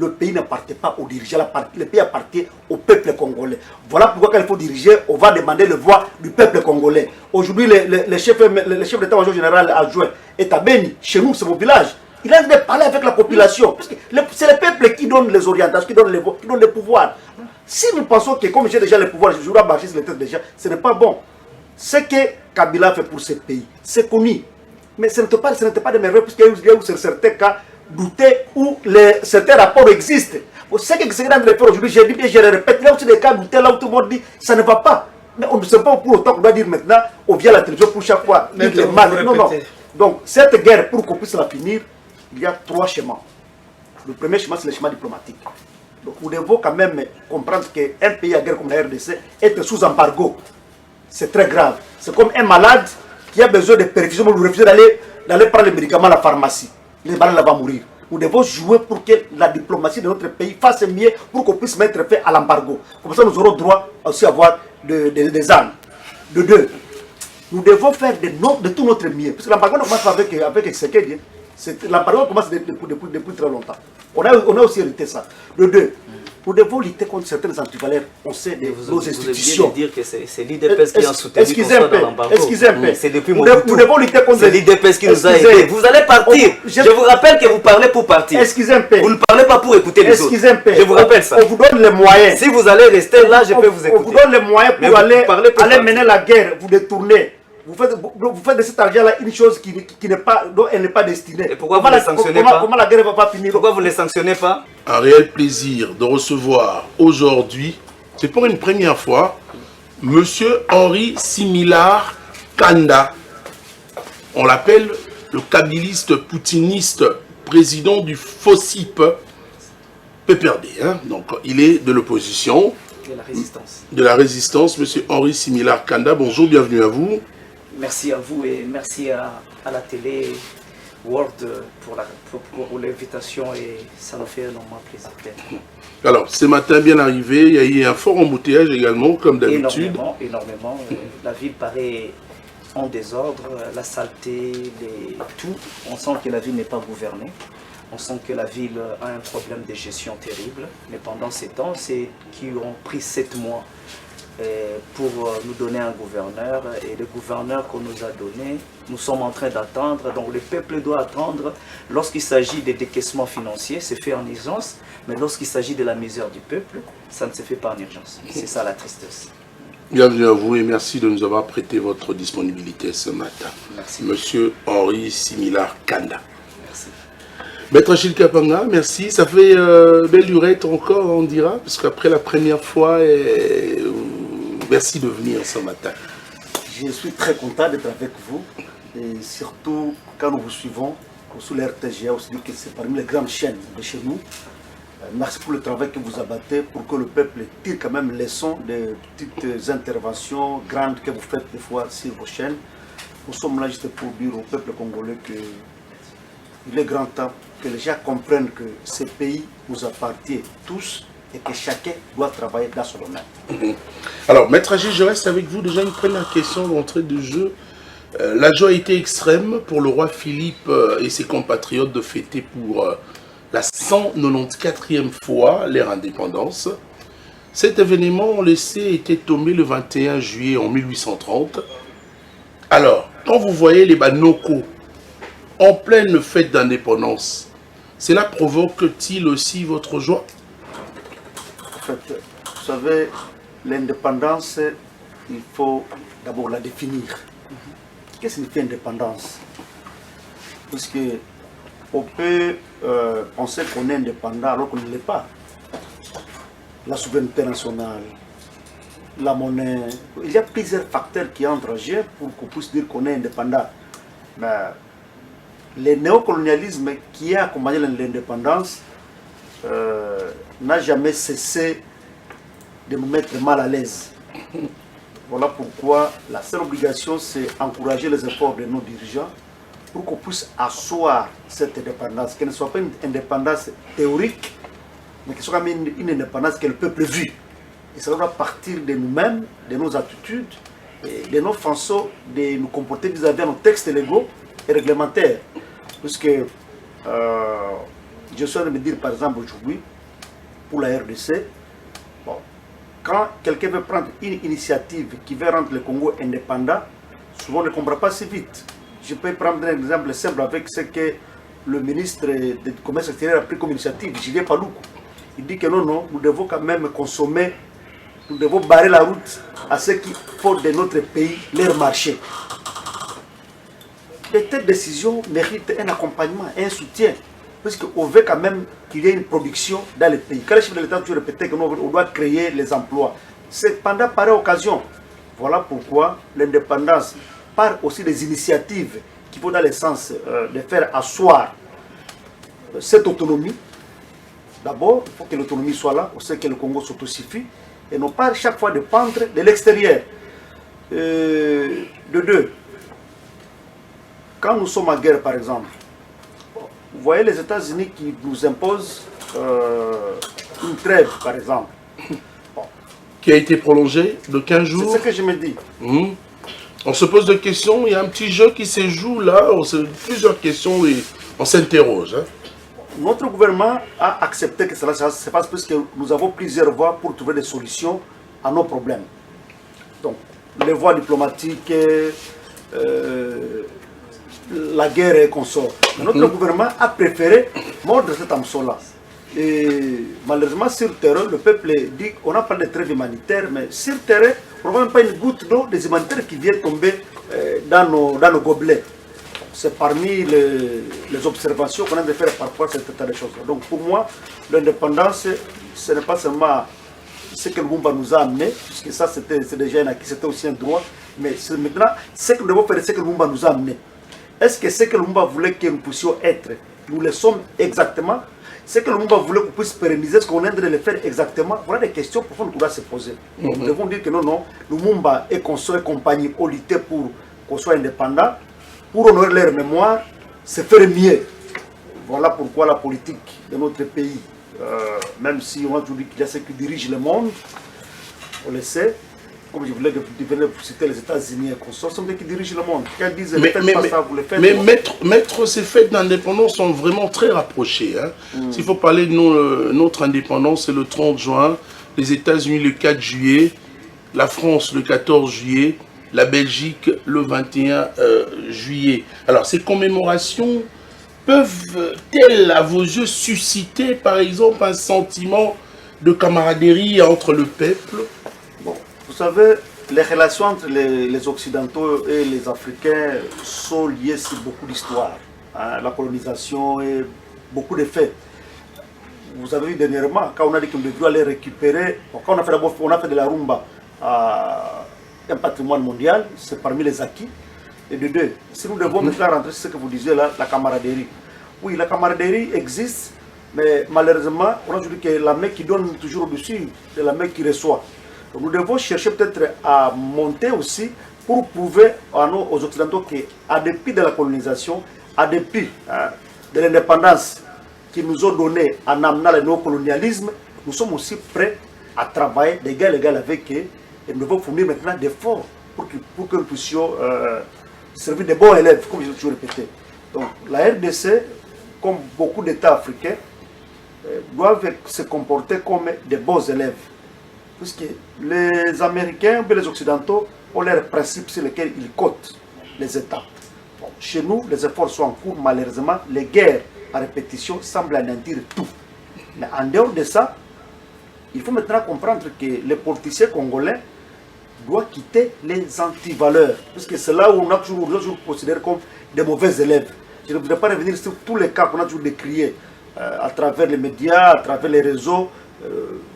Le pays n'appartient pas aux dirigeants, le pays appartient au peuple congolais. Voilà pourquoi quand il faut diriger, on va demander le voix du peuple congolais. Aujourd'hui, le chef d'état-major général adjoint est à Beni, chez nous, c'est mon village. Il a de parler avec la population. C'est le peuple qui donne les orientations, qui donne les pouvoirs. Si nous pensons que comme j'ai déjà les pouvoirs, je dois marcher sur les têtes déjà, ce n'est pas bon. Ce que Kabila fait pour ce pays, c'est connu. Mais ce n'était pas de merveille, puisqu'il y a eu certains cas douter où certains rapports existent. Ce que c'est dans les faits aujourd'hui, j'ai dit bien, je le répète, il y a aussi des cas doutés là où tout le monde dit ça ne va pas. Mais on ne sait pas pour autant qu'on doit dire maintenant, on vient à la télévision pour chaque fois dire les mal. Non, non. Donc cette guerre, pour qu'on puisse la finir, il y a 3 schémas. Le premier schéma, c'est le schéma diplomatique. Donc nous devons quand même comprendre qu'un pays à guerre comme la RDC est sous embargo. C'est très grave. C'est comme un malade qui a besoin de perfusion, vous refusez d'aller prendre les médicaments à la pharmacie. Les malades vont mourir. Nous devons jouer pour que la diplomatie de notre pays fasse mieux pour qu'on puisse mettre fin à l'embargo. Comme ça, nous aurons droit aussi à avoir des armes. De 2, nous devons faire de tout notre mieux. Parce que l'embargo ne commence pas avec Sekedi. L'embargo commence depuis très longtemps. On a aussi hérité ça. De 2, nous devons lutter contre certaines antivaleurs. On sait de nos institutions. Vous dire que c'est l'IDPS qui a soutenu excusez un peu. Excusez un peu. C'est depuis nous devons lutter contre l'IDPS qui nous a aidés. Vous allez partir. Je vous rappelle que vous parlez pour partir. Excusez un peu. Vous ne parlez pas pour écouter les autres. Excusez un peu. Je vous rappelle ça. On vous donne les moyens. Si vous allez rester là, je peux vous écouter. On vous donne les moyens pour aller mener la guerre. Vous détournez. Vous faites de cet argent-là une chose dont elle n'est pas destinée. Et pourquoi vous ne les sanctionnez pas? Comment la guerre ne va pas finir? Pourquoi vous ne les sanctionnez pas? Un réel plaisir de recevoir aujourd'hui, c'est pour une première fois, Monsieur Henri Similar Kanda. On l'appelle le kabiliste poutiniste, président du FOSIP PPRD. Hein? Donc il est de l'opposition. De la résistance. De la résistance, Monsieur Henri Similar Kanda. Bonjour, bienvenue à vous. Merci à vous et merci à la télé World pour l'invitation et ça nous fait énormément plaisir. Alors, ce matin, bien arrivé, il y a eu un fort embouteillage également, comme d'habitude. Énormément. La ville paraît en désordre, la saleté, tout. On sent que la ville n'est pas gouvernée. On sent que la ville a un problème de gestion terrible. Mais pendant ces temps, c'est qui ont pris 7 mois pour nous donner un gouverneur. Et le gouverneur qu'on nous a donné, nous sommes en train d'attendre. Donc le peuple doit attendre. Lorsqu'il s'agit des décaissements financiers, c'est fait en urgence. Mais lorsqu'il s'agit de la misère du peuple, ça ne se fait pas en urgence. C'est ça la tristesse. Bienvenue à vous et merci de nous avoir prêté votre disponibilité ce matin. Merci. Monsieur Henri Similar Kanda. Merci. Maître Achille Kapanga, merci. Ça fait belle lurette encore, on dira, parce qu'après la première fois, merci de venir ce matin. Je suis très content d'être avec vous, et surtout quand nous vous suivons, sur l'RTGA, aussi dire que c'est parmi les grandes chaînes de chez nous. Merci pour le travail que vous abattez pour que le peuple tire quand même leçon des petites interventions grandes que vous faites des fois sur vos chaînes. Nous sommes là juste pour dire au peuple congolais qu'il est grand temps que les gens comprennent que ce pays nous appartient tous et que chacun doit travailler dans son domaine. Alors, Maître Agile, je reste avec vous. Déjà une première question d'entrée de jeu. La joie a été extrême pour le roi Philippe et ses compatriotes de fêter pour la 194e fois leur indépendance. Cet événement, on le sait, était tombé le 21 juillet en 1830. Alors, quand vous voyez les Banoko en pleine fête d'indépendance, cela provoque-t-il aussi votre joie? En fait, vous savez, l'indépendance, il faut d'abord la définir. Qu'est-ce que signifie indépendance? Parce que on peut penser qu'on est indépendant alors qu'on ne l'est pas. La souveraineté nationale, la monnaie, il y a plusieurs facteurs qui entrent en jeu pour qu'on puisse dire qu'on est indépendant. Mais le néocolonialisme qui a accompagné l'indépendance n'a jamais cessé de nous mettre mal à l'aise. Voilà pourquoi la seule obligation, c'est encourager les efforts de nos dirigeants pour qu'on puisse asseoir cette indépendance, qu'elle ne soit pas une indépendance théorique, mais qu'elle soit quand même une indépendance que le peuple vit. Et ça doit partir de nous-mêmes, de nos attitudes, de nos façons de nous comporter vis-à-vis de nos textes légaux et réglementaires. Puisque je suis en train de me dire par exemple aujourd'hui, pour la RDC, bon, quand quelqu'un veut prendre une initiative qui veut rendre le Congo indépendant, souvent on ne comprend pas si vite. Je peux prendre un exemple simple avec ce que le ministre du Commerce extérieur a pris comme initiative, Julien Paluku. Il dit que non, nous devons quand même consommer, nous devons barrer la route à ceux qui font de notre pays leur marché. Et cette décision mérite un accompagnement, un soutien, parce qu'on veut quand même qu'il y ait une production dans le pays. Quand le chef de l'État toujours répétait qu'on doit créer les emplois, c'est pendant pareille occasion. Voilà pourquoi l'indépendance part aussi des initiatives qui vont dans le sens de faire asseoir cette autonomie. D'abord, il faut que l'autonomie soit là, on sait que le Congo s'autosuffit, et non pas chaque fois dépendre de l'extérieur. De deux, quand nous sommes en guerre par exemple, vous voyez les États-Unis qui nous imposent une trêve par exemple. Qui a été prolongée de 15 jours. C'est ce que je me dis. On se pose des questions, il y a un petit jeu qui se joue là, on se pose plusieurs questions et on s'interroge. Hein. Notre gouvernement a accepté que cela se passe parce que nous avons plusieurs voies pour trouver des solutions à nos problèmes. Donc, les voies diplomatiques, la guerre et consorts. Notre gouvernement a préféré mordre cet hameçon-là. Et malheureusement, sur terrain, le peuple dit qu'on a parlé de trêve humanitaire, mais sur terrain, on ne voit même pas une goutte d'eau des humanitaires qui viennent tomber dans nos gobelets. C'est parmi les observations qu'on a de faire par rapport à cet état de choses. Donc pour moi, l'indépendance, ce n'est pas seulement ce que Lumumba nous a amené, puisque ça c'est déjà un acquis, c'était aussi un droit, mais c'est maintenant ce que nous devons faire, c'est ce que Lumumba nous a amené. Est-ce que ce que Lumumba voulait que nous puissions être, nous le sommes exactement? Ce que Lumumba voulait qu'on puisse pérenniser, est-ce qu'on est en train de le faire exactement? Voilà des questions profondes qu'on doit se poser. Donc, nous devons dire que non, Lumumba et consort et compagnie ont lutté pour qu'on soit indépendant, pour honorer leur mémoire, c'est faire mieux. Voilà pourquoi la politique de notre pays, même si on a toujours dit qu'il y a ceux qui dirigent le monde, on le sait, comme je voulais citer les États-Unis et consorts, c'est eux qui dirigent le monde. Quand ils disent ne faites pas ça, vous le faites. Mais mettre ces fêtes d'indépendance sont vraiment très rapprochées. Hein. S'il faut parler de notre indépendance, c'est le 30 juin, les États-Unis le 4 juillet, la France le 14 juillet, la Belgique le 21 juillet. Alors ces commémorations peuvent-elles à vos yeux susciter par exemple un sentiment de camaraderie entre le peuple? Bon, vous savez, les relations entre les Occidentaux et les Africains sont liées sur beaucoup d'histoires. Hein, la colonisation et beaucoup de faits. Vous avez vu dernièrement, quand on a dit qu'on devait aller récupérer, quand on a fait de la rumba un patrimoine mondial, c'est parmi les acquis. Et de deux, si nous devons maintenant rentrer sur ce que vous disiez là, la camaraderie. Oui, la camaraderie existe, mais malheureusement, on a dit que la main qui donne toujours au-dessus de la main qui reçoit. Donc nous devons chercher peut-être à monter aussi pour prouver aux Occidentaux qu'à dépit de la colonisation, à dépit de l'indépendance qu'ils nous ont donnée en amenant le néocolonialisme, nous sommes aussi prêts à travailler d'égal à égal avec eux. Et nous devons fournir maintenant des efforts pour que nous puissions servir de bons élèves, comme je l'ai toujours répété. Donc la RDC, comme beaucoup d'États africains, doivent se comporter comme des bons élèves. Puisque les Américains ou les Occidentaux ont leurs principes sur lesquels ils cotent les États. Bon, chez nous, les efforts sont en cours. Malheureusement, les guerres à répétition semblent anéantir tout. Mais en dehors de ça, il faut maintenant comprendre que les politiciens congolais doivent quitter les antivaleurs. Puisque c'est là où on a toujours considéré comme des mauvais élèves. Je ne voudrais pas revenir sur tous les cas qu'on a toujours décriés à travers les médias, à travers les réseaux,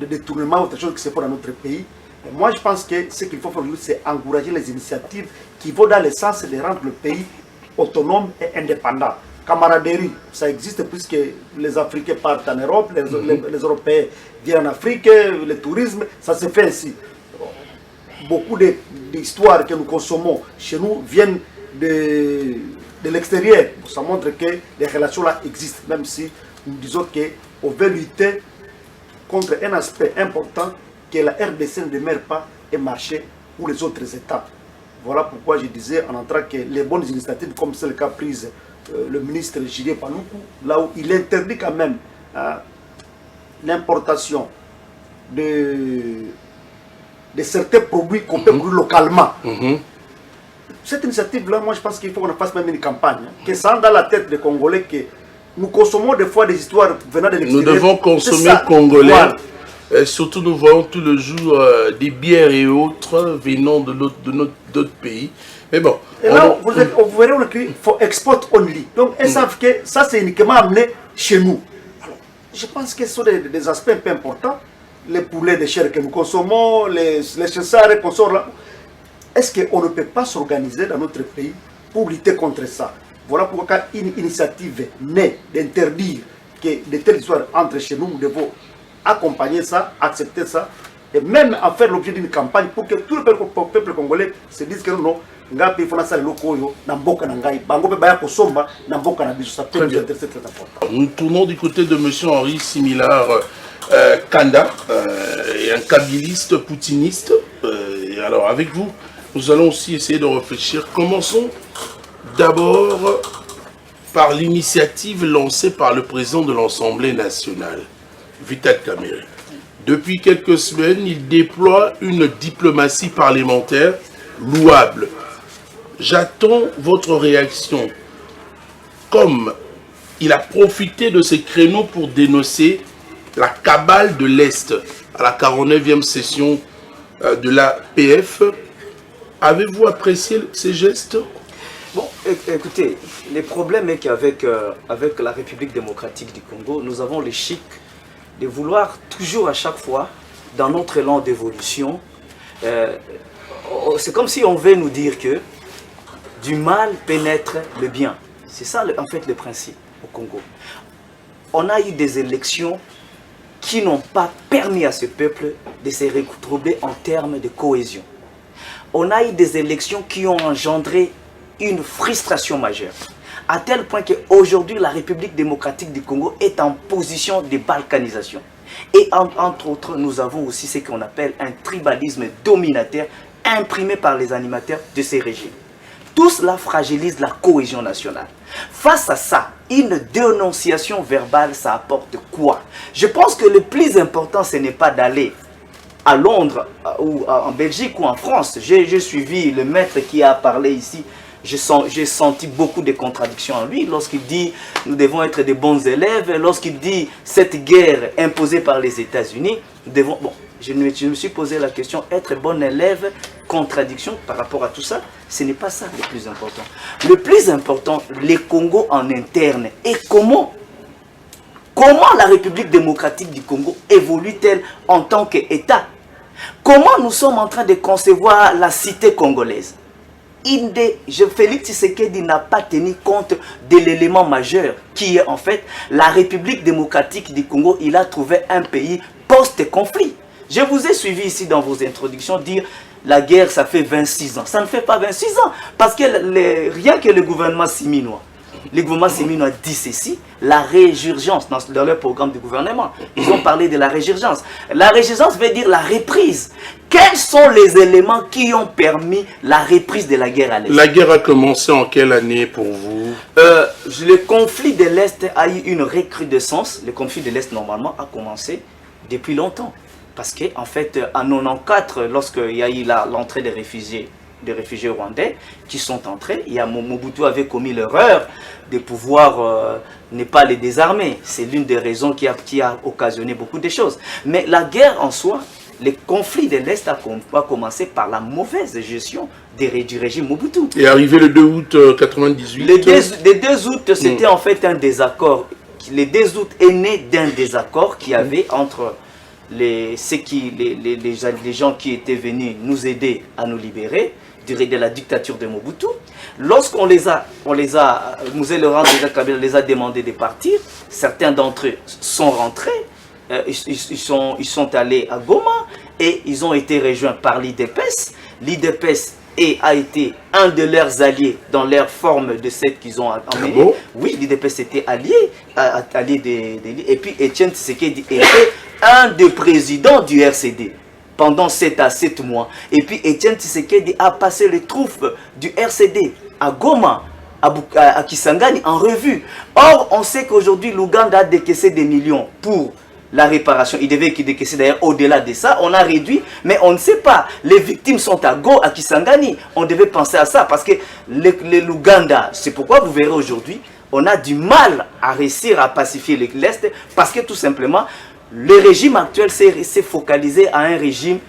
de détournement, autre chose qui se fait dans notre pays. Et moi, je pense que ce qu'il faut faire aujourd'hui, c'est encourager les initiatives qui vont dans le sens de rendre le pays autonome et indépendant. Camaraderie, ça existe puisque les Africains partent en Europe, les Européens viennent en Afrique, le tourisme, ça se fait ainsi. Beaucoup d'histoires que nous consommons chez nous viennent de l'extérieur. Ça montre que les relations là existent, même si nous disons qu'on veut lutter contre un aspect important que la RDC ne demeure pas un marché pour les autres États. Voilà pourquoi je disais en entrant que les bonnes initiatives, comme celle qu'a prise le ministre Julien Paluku, là où il interdit quand même l'importation de certains produits qu'on peut produire localement. Cette initiative-là, moi je pense qu'il faut qu'on fasse même une campagne, que ça entre dans la tête des Congolais, que nous consommons des fois des histoires venant de l'extérieur. Nous devons consommer congolais. Voilà. Surtout nous voyons tout le jour des bières et autres venant d'autres pays. Mais bon. Et là, vous verrez qu'il faut export only. Donc, ils savent que ça, c'est uniquement amené chez nous. Alors, je pense que ce sont des aspects un peu importants. Les poulets de chair que nous consommons, les chassards qu'on sort là. Est-ce qu'on ne peut pas s'organiser dans notre pays pour lutter contre ça? Voilà pourquoi une initiative née d'interdire que de telles histoires entrent chez nous, nous devons accompagner ça, accepter ça, et même en faire l'objet d'une campagne pour que tout le peuple congolais se dise que non, nous tournons du côté de M. Henri Similar Kanda, un kabiliste poutiniste. Et alors avec vous, nous allons aussi essayer de réfléchir. Commençons d'abord par l'initiative lancée par le président de l'Assemblée nationale, Vital Kamerhe. Depuis quelques semaines, il déploie une diplomatie parlementaire louable. J'attends votre réaction. Comme il a profité de ces créneaux pour dénoncer la cabale de l'Est à la 49e session de la PF, avez-vous apprécié ces gestes? Bon, écoutez, le problème est qu'avec avec la République démocratique du Congo, nous avons le chic de vouloir toujours à chaque fois, dans notre élan d'évolution, c'est comme si on veut nous dire que du mal pénètre le bien. C'est ça en fait le principe au Congo. On a eu des élections qui n'ont pas permis à ce peuple de se retrouver en termes de cohésion. On a eu des élections qui ont engendré une frustration majeure, à tel point qu'aujourd'hui la République démocratique du Congo est en position de balkanisation. Et entre autres, nous avons aussi ce qu'on appelle un tribalisme dominateur imprimé par les animateurs de ces régimes. Tout cela fragilise la cohésion nationale. Face à ça, une dénonciation verbale, ça apporte quoi? Je pense que le plus important, ce n'est pas d'aller à Londres ou en Belgique ou en France. J'ai suivi le maître qui a parlé ici. J'ai senti beaucoup de contradictions en lui lorsqu'il dit nous devons être de bons élèves, lorsqu'il dit cette guerre imposée par les États-Unis, nous devons... Bon, je me suis posé la question, être bon élève, contradiction par rapport à tout ça, ce n'est pas ça le plus important. Le plus important, les Congo en interne et comment la République démocratique du Congo évolue-t-elle en tant qu'État? Comment nous sommes en train de concevoir la cité congolaise? Félix Tshisekedi n'a pas tenu compte de l'élément majeur qui est en fait la République démocratique du Congo. Il a trouvé un pays post-conflit. Je vous ai suivi ici dans vos introductions dire la guerre ça fait 26 ans. Ça ne fait pas 26 ans parce que rien que le gouvernement siminois. Le gouvernement séminois dit ceci, la résurgence dans leur programme de gouvernement. Ils ont parlé de la résurgence. La résurgence veut dire la reprise. Quels sont les éléments qui ont permis la reprise de la guerre à l'Est? La guerre a commencé en quelle année pour vous? Le conflit de l'Est a eu une recrudescence. Le conflit de l'Est, normalement, a commencé depuis longtemps. Parce qu'en fait, en 1994, lorsqu'il y a eu l'entrée des réfugiés rwandais qui sont entrés, Mobutu avait commis l'erreur de pouvoir ne pas les désarmer. C'est l'une des raisons qui a occasionné beaucoup de choses. Mais la guerre en soi, le conflit de l'Est a commencé par la mauvaise gestion du régime Mobutu. Et arrivé le 2 août 1998. Le 2 août, c'était en fait un désaccord. Le 2 août est né d'un désaccord qu'il y avait entre les gens qui étaient venus nous aider à nous libérer de la dictature de Mobutu. Lorsqu'on Mzee Laurent Kabila les a demandé de partir, certains d'entre eux sont rentrés, ils sont allés à Goma et ils ont été rejoints par l'IDPS. L'IDPS a été un de leurs alliés dans leur forme de cette qu'ils ont emmenée. Ah bon? Oui, l'IDPS était allié et puis Etienne Tshisekedi était un des présidents du RCD pendant 7 à 7 mois. Et puis Etienne Tshisekedi a passé les troupes du RCD à Goma à Kisangani en revue. Or, on sait qu'aujourd'hui, l'Ouganda a décaissé des millions pour la réparation. Il devait décaisser d'ailleurs au-delà de ça. On a réduit, mais on ne sait pas. Les victimes sont à Go, à Kisangani. On devait penser à ça parce que l'Ouganda, c'est pourquoi vous verrez aujourd'hui, on a du mal à réussir à pacifier l'Est parce que tout simplement, le régime actuel s'est focalisé à un régime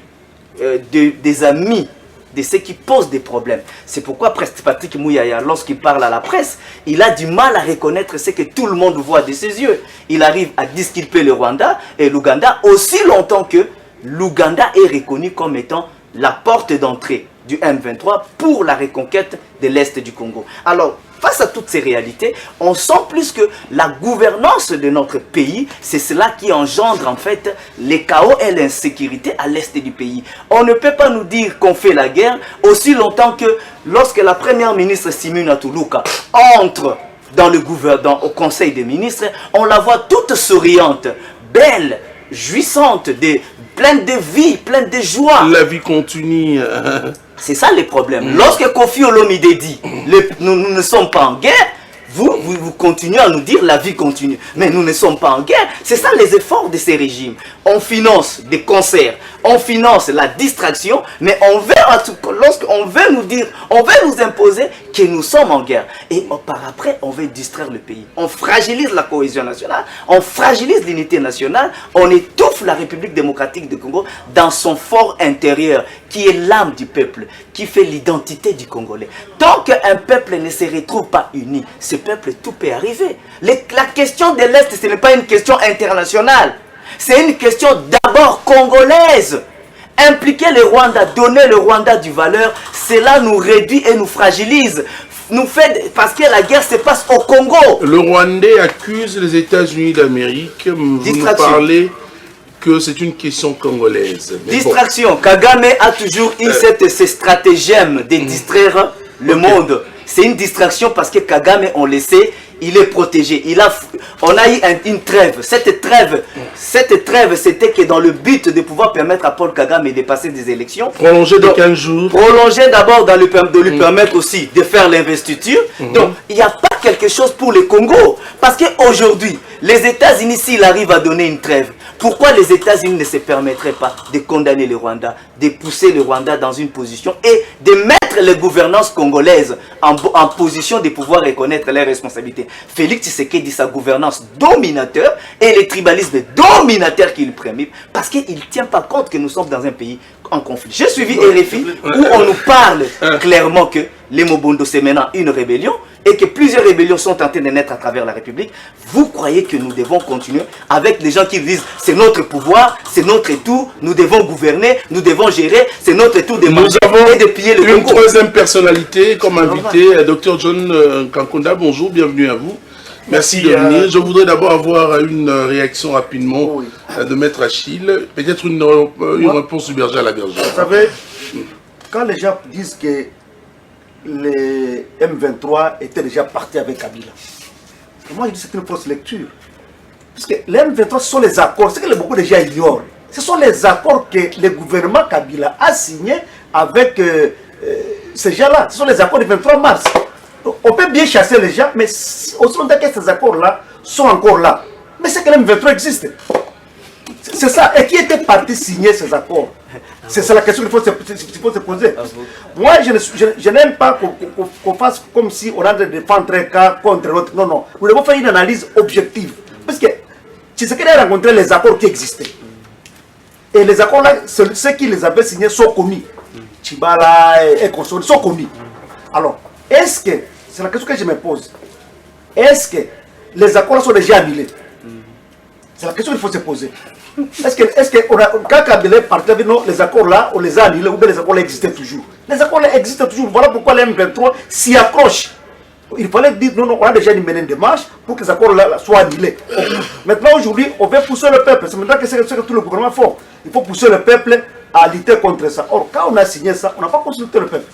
des amis, de ceux qui posent des problèmes. C'est pourquoi presque Patrick Mouyaya, lorsqu'il parle à la presse, il a du mal à reconnaître ce que tout le monde voit de ses yeux. Il arrive à disculper le Rwanda et l'Ouganda aussi longtemps que l'Ouganda est reconnu comme étant la porte d'entrée du M23 pour la reconquête de l'Est du Congo. Alors, face à toutes ces réalités, on sent plus que la gouvernance de notre pays, c'est cela qui engendre en fait les chaos et l'insécurité à l'Est du pays. On ne peut pas nous dire qu'on fait la guerre aussi longtemps que lorsque la première ministre Simuna Tuluka entre dans le gouvernement, au conseil des ministres, on la voit toute souriante, belle, jouissante, pleine de vie, pleine de joie. La vie continue. C'est ça le problème. Lorsque Kofi Olomide dit nous ne sommes pas en guerre, vous continuez à nous dire la vie continue. Mais nous ne sommes pas en guerre. C'est ça les efforts de ces régimes. On finance des concerts, on finance la distraction, mais lorsqu'on veut nous dire, on veut nous imposer que nous sommes en guerre. Et par après, on veut distraire le pays. On fragilise la cohésion nationale, on fragilise l'unité nationale, on étouffe la République démocratique du Congo dans son fort intérieur, qui est l'âme du peuple, qui fait l'identité du Congolais. Tant qu'un peuple ne se retrouve pas uni, ce peuple, tout peut arriver. La question de l'Est, ce n'est pas une question internationale. C'est une question d'abord congolaise. Impliquer le Rwanda, donner le Rwanda du valeur, cela nous réduit et nous fragilise. Parce que la guerre se passe au Congo. Le Rwandais accuse les États-Unis d'Amérique. Vous nous parlez que c'est une question congolaise. Mais distraction. Bon. Kagame a toujours eu ce stratagème de distraire le monde. C'est une distraction parce que Kagame, on le sait, il est protégé. On a eu une trêve. Cette trêve, c'était que dans le but de pouvoir permettre à Paul Kagame de passer des élections. Prolonger de 15 jours. Prolonger d'abord de lui permettre aussi de faire l'investiture. Donc, il n'y a pas quelque chose pour le Congo. Parce qu'aujourd'hui, les États-Unis, s'ils arrivent à donner une trêve, pourquoi les États-Unis ne se permettraient pas de condamner le Rwanda, de pousser le Rwanda dans une position et de mettre les gouvernances congolaises en position de pouvoir reconnaître leurs responsabilités. Félix Tshisekedi, sa gouvernance dominateur et le tribalisme dominateur qu'il prémit parce qu'il ne tient pas compte que nous sommes dans un pays en conflit. J'ai suivi RFI où on nous parle clairement que les Mobondo c'est maintenant une rébellion et que plusieurs rébellions sont en train de naître à travers la République. Vous croyez que nous devons continuer avec les gens qui disent c'est notre pouvoir, c'est notre tour, nous devons gouverner, nous devons gérer, c'est notre tour de manger et de piller le Congo. Une troisième personnalité comme invité, Dr John Kankunda, bonjour, bienvenue à vous. Merci de venir. Je voudrais d'abord avoir une réaction rapidement de Maître Achille, peut-être une réponse du berger à la bergère. Vous savez, quand les gens disent que les M23 étaient déjà partis avec Kabila, moi je dis que c'est une fausse lecture. Parce que les M23 ce sont les accords, c'est que beaucoup de gens ignorent. Ce sont les accords que le gouvernement Kabila a signés avec ces gens-là. Ce sont les accords du 23 mars. On peut bien chasser les gens, mais aussi longtemps que ces accords-là sont encore là. Mais c'est que les M23 existent. C'est ça. Et qui était parti signer ces accords? C'est la question qu'il faut se poser. Moi, je n'aime pas qu'on fasse comme si on a de défendre un cas contre l'autre. Non, non. Nous devons faire une analyse objective. Parce que Tshisekedi a rencontré les accords qui existaient. Et les accords-là, ceux qui les avaient signés sont commis. Chibala et Konsoli sont commis. Alors, est-ce que, c'est la question que je me pose, est-ce que les accords sont déjà annulés? C'est la question qu'il faut se poser. Est-ce que quand Kabila est parti, non, les accords là, on les a annulés ou bien les accords là existent toujours? Les accords là existent toujours. Voilà pourquoi les M23 s'y accrochent. Il fallait dire non, non, on a déjà mené une démarche pour que les accords là soient annulés. Maintenant, aujourd'hui, on veut pousser le peuple. C'est maintenant que c'est que tout le gouvernement fait. Il faut pousser le peuple à lutter contre ça. Or, quand on a signé ça, on n'a pas consulté le peuple.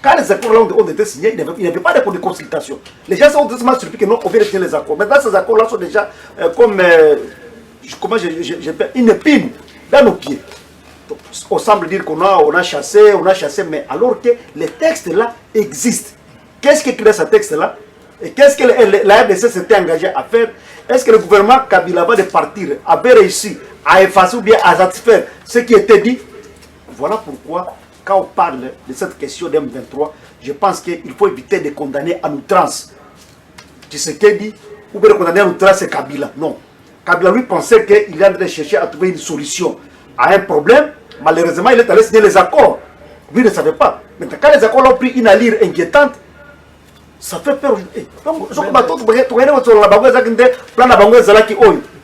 Quand les accords là ont été signés, il n'y avait pas de consultation. Les gens sont tellement surpris que non, on vient de signer les accords. Maintenant, ces accords là sont déjà comme une épine dans nos pieds. Donc, on semble dire qu'on a chassé, mais alors que les textes là existent. Qu'est-ce qui crée ce texte là? Et qu'est-ce que la RDC s'était engagée à faire? Est-ce que le gouvernement Kabila va de partir avait réussi à effacer ou bien à satisfaire ce qui était dit? Voilà pourquoi, quand on parle de cette question d'M23, je pense qu'il faut éviter de condamner à outrance Tshisekedi ou bien de condamner à outrance Kabila. Non. Kabila lui pensait qu'il est en train de chercher à trouver une solution à un problème. Malheureusement, il est allé signer les accords. Lui ne savait pas. Maintenant, quand les accords ont pris une allure inquiétante, ça fait peur.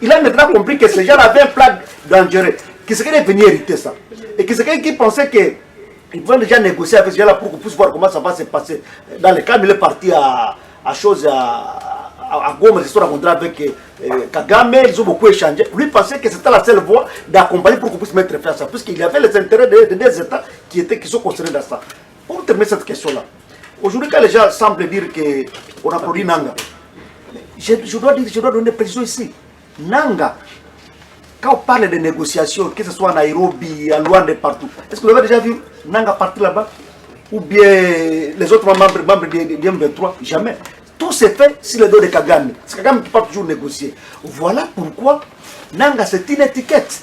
Il a maintenant compris que ces gens avaient un plan dangereux. Qui serait venu hériter ça. Et qui pensait qu'ils pouvaient déjà négocier avec ces gens-là pour qu'on puisse voir comment ça va se passer. Dans le cas, il est parti à Goma, ils se sont rencontrés avec Kagame, ils ont beaucoup échangé. Lui pensait que c'était la seule voie d'accompagner pour qu'on puisse mettre fin à ça. Puisqu'il y avait les intérêts des États qui sont concernés dans ça. Pour terminer cette question-là, aujourd'hui, quand les gens semblent dire qu'on a produit Nanga, je dois donner précision ici. Nanga, quand on parle de négociations, que ce soit à Nairobi, à Luanda, partout, est-ce que vous avez déjà vu Nanga partir là-bas? Ou bien les autres membres de M23? Jamais. Tout s'est fait sur le dos de Kagame. C'est Kagame qui peut toujours négocier. Voilà pourquoi Nanga, c'est une étiquette.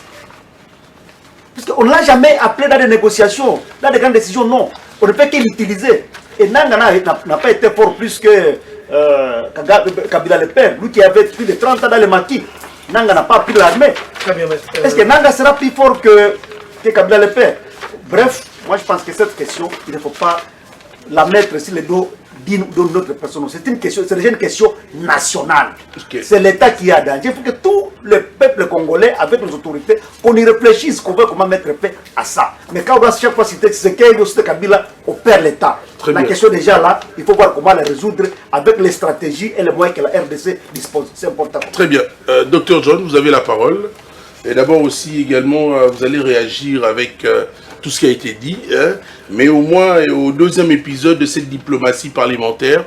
Puisqu'on ne l'a jamais appelé dans des négociations, dans des grandes décisions, non. On ne peut que l'utiliser. Et Nanga n'a pas été fort plus que Kabila le père, lui qui avait plus de 30 ans dans le maquis. Nanga n'a pas pris l'armée. Est-ce que Nanga sera plus fort que Kabila le père? Bref, moi je pense que cette question, il ne faut pas la mettre sur le dos d'une autre personne. C'est une question nationale. Okay. C'est l'État qui a danger. Il faut que tout le peuple congolais, avec nos autorités, qu'on y réfléchisse, qu'on veut comment mettre fin à ça. Mais quand on doit chaque fois citer Tshisekedi ou citer Kabila, on perd l'État. La question déjà là, il faut voir comment la résoudre avec les stratégies et les moyens que la RDC dispose. C'est important. Très bien. Docteur John, vous avez la parole. Et d'abord aussi également, vous allez réagir avec tout ce qui a été dit, hein, mais au moins au deuxième épisode de cette diplomatie parlementaire,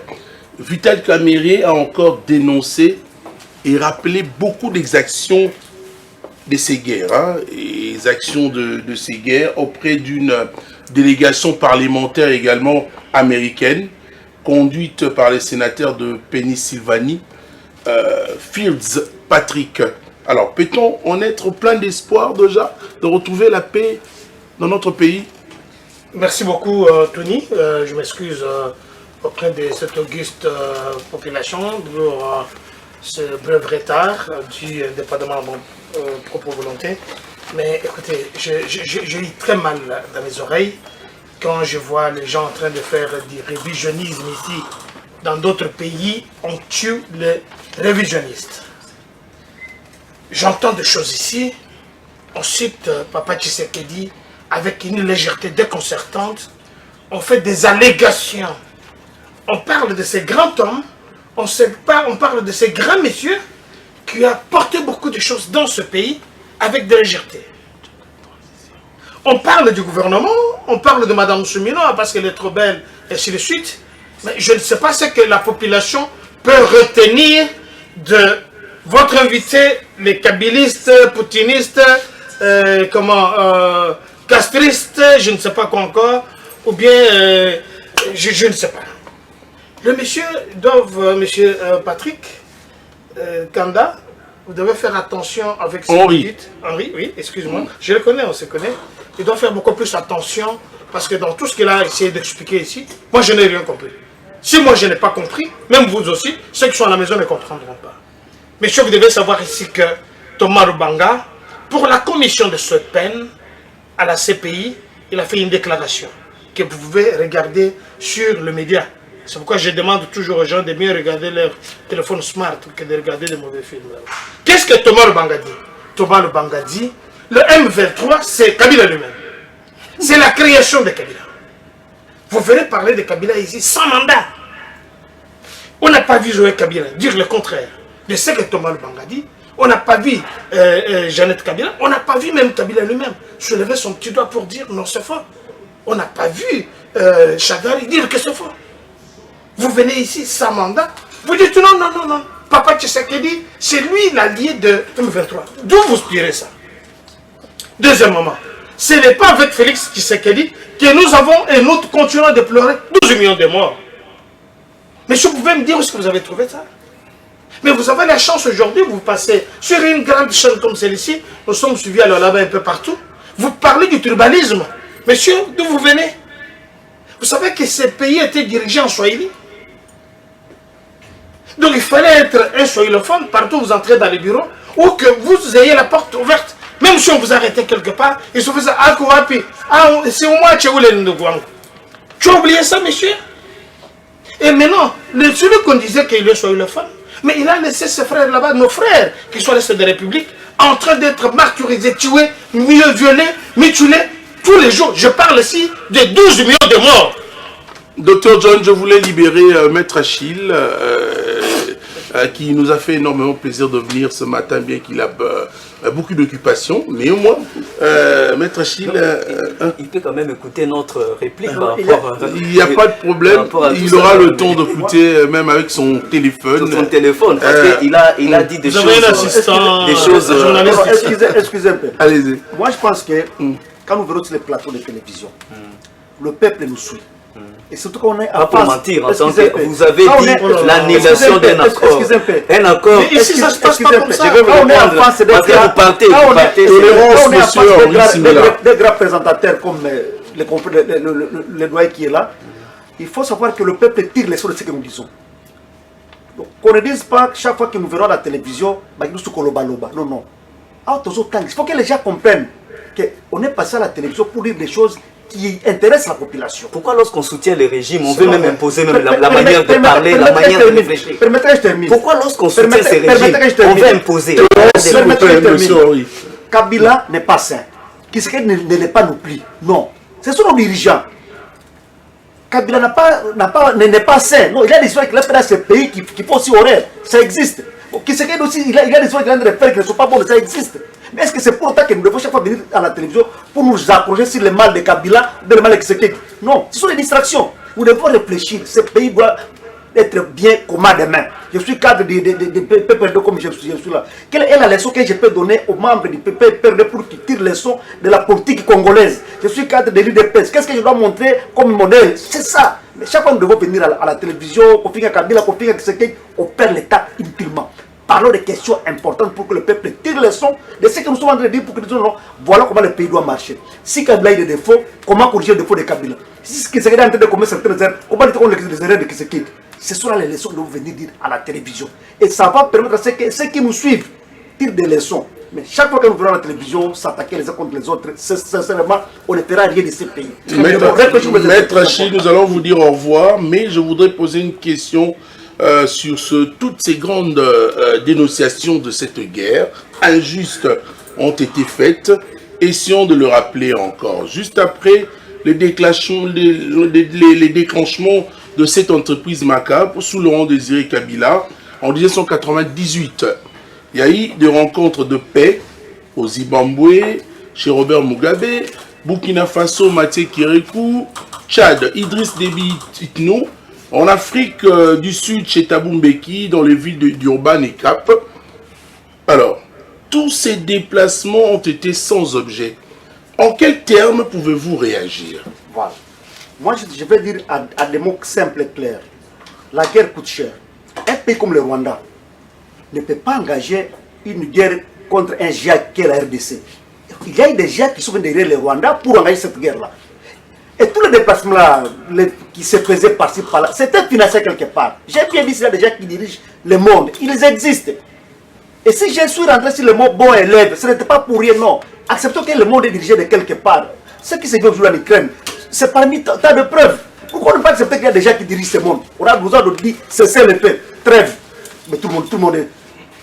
Vital Kamerhe a encore dénoncé et rappelé beaucoup d'exactions de ces guerres, hein, et les actions de ces guerres auprès d'une délégation parlementaire également américaine, conduite par les sénateurs de Pennsylvanie, Fields Patrick. Alors, peut-on en être plein d'espoir déjà de retrouver la paix dans notre pays? Merci beaucoup, Tony. Je m'excuse auprès de cette auguste population pour ce bref retard dû dépendamment à mon propre volonté. Mais écoutez, j'ai eu très mal dans mes oreilles quand je vois les gens en train de faire du révisionnisme ici. Dans d'autres pays, on tue les révisionnistes. J'entends des choses ici. On cite Papa Tshisekedi avec une légèreté déconcertante. On fait des allégations. On parle de ces grands hommes. On parle de ces grands messieurs qui ont apporté beaucoup de choses dans ce pays avec de légèreté. On parle du gouvernement, on parle de Madame Soumino parce qu'elle est trop belle, et ainsi de suite. Mais je ne sais pas ce que la population peut retenir de votre invité, les kabylistes, poutinistes, castristes, je ne sais pas quoi encore, ou bien, je ne sais pas. Le monsieur monsieur Patrick Kanda, vous devez faire attention avec ce que vous dites. Henri, oui, excuse-moi. Je le connais, on se connaît. Il doit faire beaucoup plus attention parce que dans tout ce qu'il a essayé d'expliquer ici, moi je n'ai rien compris. Si moi je n'ai pas compris, même vous aussi, ceux qui sont à la maison ne comprendront pas. Mais vous devez savoir ici que Thomas Lubanga, pour la commission de cette peine à la CPI, il a fait une déclaration que vous pouvez regarder sur le média. C'est pourquoi je demande toujours aux gens de mieux regarder leur téléphone smart que de regarder des mauvais films. Qu'est-ce que Thomas Lubanga dit? Thomas Lubanga dit, le M23, c'est Kabila lui-même. C'est la création de Kabila. Vous verrez parler de Kabila ici sans mandat. On n'a pas vu Joël Kabila dire le contraire de ce que Thomas Lubanga dit. On n'a pas vu Jeannette Kabila. On n'a pas vu même Kabila lui-même soulever son petit doigt pour dire non, c'est faux. On n'a pas vu Chagari dire que c'est faux. Vous venez ici sans mandat. Vous dites non, non, non, non. Papa Tshisekedi, c'est lui l'allié de M23. D'où vous tirez ça? Deuxième moment, ce n'est pas avec Félix Tshisekedi que nous avons et nous continuons de pleurer 12 millions de morts. Monsieur, vous pouvez me dire où est-ce que vous avez trouvé ça? Mais vous avez la chance aujourd'hui, vous passez sur une grande chaîne comme celle-ci, nous sommes suivis alors là-bas un peu partout. Vous parlez du tribalisme. Monsieur, d'où vous venez? Vous savez que ces pays étaient dirigés en Swahili. Donc il fallait être un swahilophone partout où vous entrez dans les bureaux, ou que vous ayez la porte ouverte. Même si on vous arrêtait quelque part, il se faisait « Ah, Kouapi, c'est au moins tu as oublié ça, monsieur? Et maintenant, celui qu'on disait qu'il est swahilophone, mais il a laissé ses frères là-bas, nos frères, qui sont restés de la République, en train d'être martyrisés, tués, violés, mutilés, tous les jours. Je parle ici de 12 millions de morts. Docteur John, je voulais libérer Maître Achille, qui nous a fait énormément plaisir de venir ce matin, bien qu'il a beaucoup d'occupations, mais au moins, Maître Achille... il peut quand même écouter notre réplique. Il n'y a pas de problème, il aura le temps d'écouter, même avec son téléphone. Son téléphone, parce qu'il a dit des choses... Excusez un peu. Allez-y. Moi, je pense que quand nous verrons sur les plateaux de télévision, le peuple nous suit. Et surtout quand on est pas pour mentir, en tant que vous avez dit l'annulation d'un accord. Un accord. Mais ici, ça se passe pas comme ça. Je vais vous répondre. Parce que vous partez. Des grands présentateurs comme le doyen qui est là, il faut savoir que le peuple tire les leçons de ce que nous disons. Donc, qu'on ne dise pas que chaque fois que nous verrons la télévision, nous sommes loba. Non, non. Il faut que les gens comprennent qu'on est passé à la télévision pour dire des choses qui intéresse la population. Pourquoi lorsqu'on soutient les régimes, on veut même imposer même la manière de parler, la manière de réfléchir? Permettez que je termine. Pourquoi lorsqu'on soutient ces régimes, on veut imposer? Kabila n'est pas saint. Kisekedi ne l'est pas non plus. Non. Ce sont nos dirigeants. Kabila n'est pas saint. Non, il y a des histoires qu'il a fait dans ce pays qui font aussi horreur. Ça existe. Kisekedi aussi, il y a des histoires qu'il a fait qui ne sont pas bonnes. Ça existe. Mais est-ce que c'est pour autant que nous devons chaque fois venir à la télévision pour nous accrocher sur le mal de Kabila ou le mal de Kisekedi? Non, ce sont des distractions. Nous devons réfléchir. Ce pays doit être bien commun demain. Je suis cadre de PPRD comme je suis là. Quelle est la leçon que je peux donner aux membres du PPRD pour qu'ils tirent leçon de la politique congolaise? Je suis cadre de l'UDPS. Qu'est-ce que je dois montrer comme modèle? C'est ça. Mais chaque fois que nous devons venir à la télévision, qu'on finit à Kabila, qu'on finit à Kisekedi, on perd l'État inutilement. Parlons des questions importantes pour que le peuple tire leçon de ce que nous sommes en train de dire pour que nous disions non, voilà comment le pays doit marcher. Si Kabila a des défauts, comment corriger les défauts de Kabila? Si Kisekedi est en train de commettre certaines erreurs, comment lutter contre les erreurs de Kisekedi? Ce sont là les leçons que nous venir dire à la télévision. Et ça va permettre à ceux qui nous suivent tirent des leçons. Mais chaque fois que nous verrons la télévision s'attaquer les uns contre les autres, sincèrement, on ne fera rien de ces pays. Maître Achille, nous allons vous dire au revoir, mais je voudrais poser une question sur toutes ces grandes dénonciations de cette guerre injustes ont été faites. Essayons de le rappeler encore. Juste après les déclenchements de cette entreprise macabre sous Laurent Désiré Kabila en 1998, il y a eu des rencontres de paix au Zimbabwe, chez Robert Mugabe, Burkina Faso, Mathieu Kérékou, Tchad, Idriss Déby Itno, en Afrique du Sud, chez Thabo Mbeki, dans les villes d'Urban et Cap. Alors, tous ces déplacements ont été sans objet. En quels termes pouvez-vous réagir? Voilà. Moi, je vais dire à des mots simples et clairs. La guerre coûte cher. Un pays comme le Rwanda ne peut pas engager une guerre contre un géant qui est la RDC. Il y a des gens qui sont derrière le Rwanda pour engager cette guerre-là. Et tous les déplacements là, qui se faisaient par-ci par-là, c'était financé quelque part. J'ai bien dit qu'il y a des gens qui dirigent le monde. Ils existent. Et si je suis rentré sur le mot bon élève, ce n'était pas pour rien, non. Acceptons que le monde est dirigé de quelque part. Ce qui se vit aujourd'hui en Ukraine, c'est parmi tant de preuves. Pourquoi ne pas accepter qu'il y a des gens qui dirigent ce monde? On a besoin de dire cessez le paix, trêve. Mais tout le monde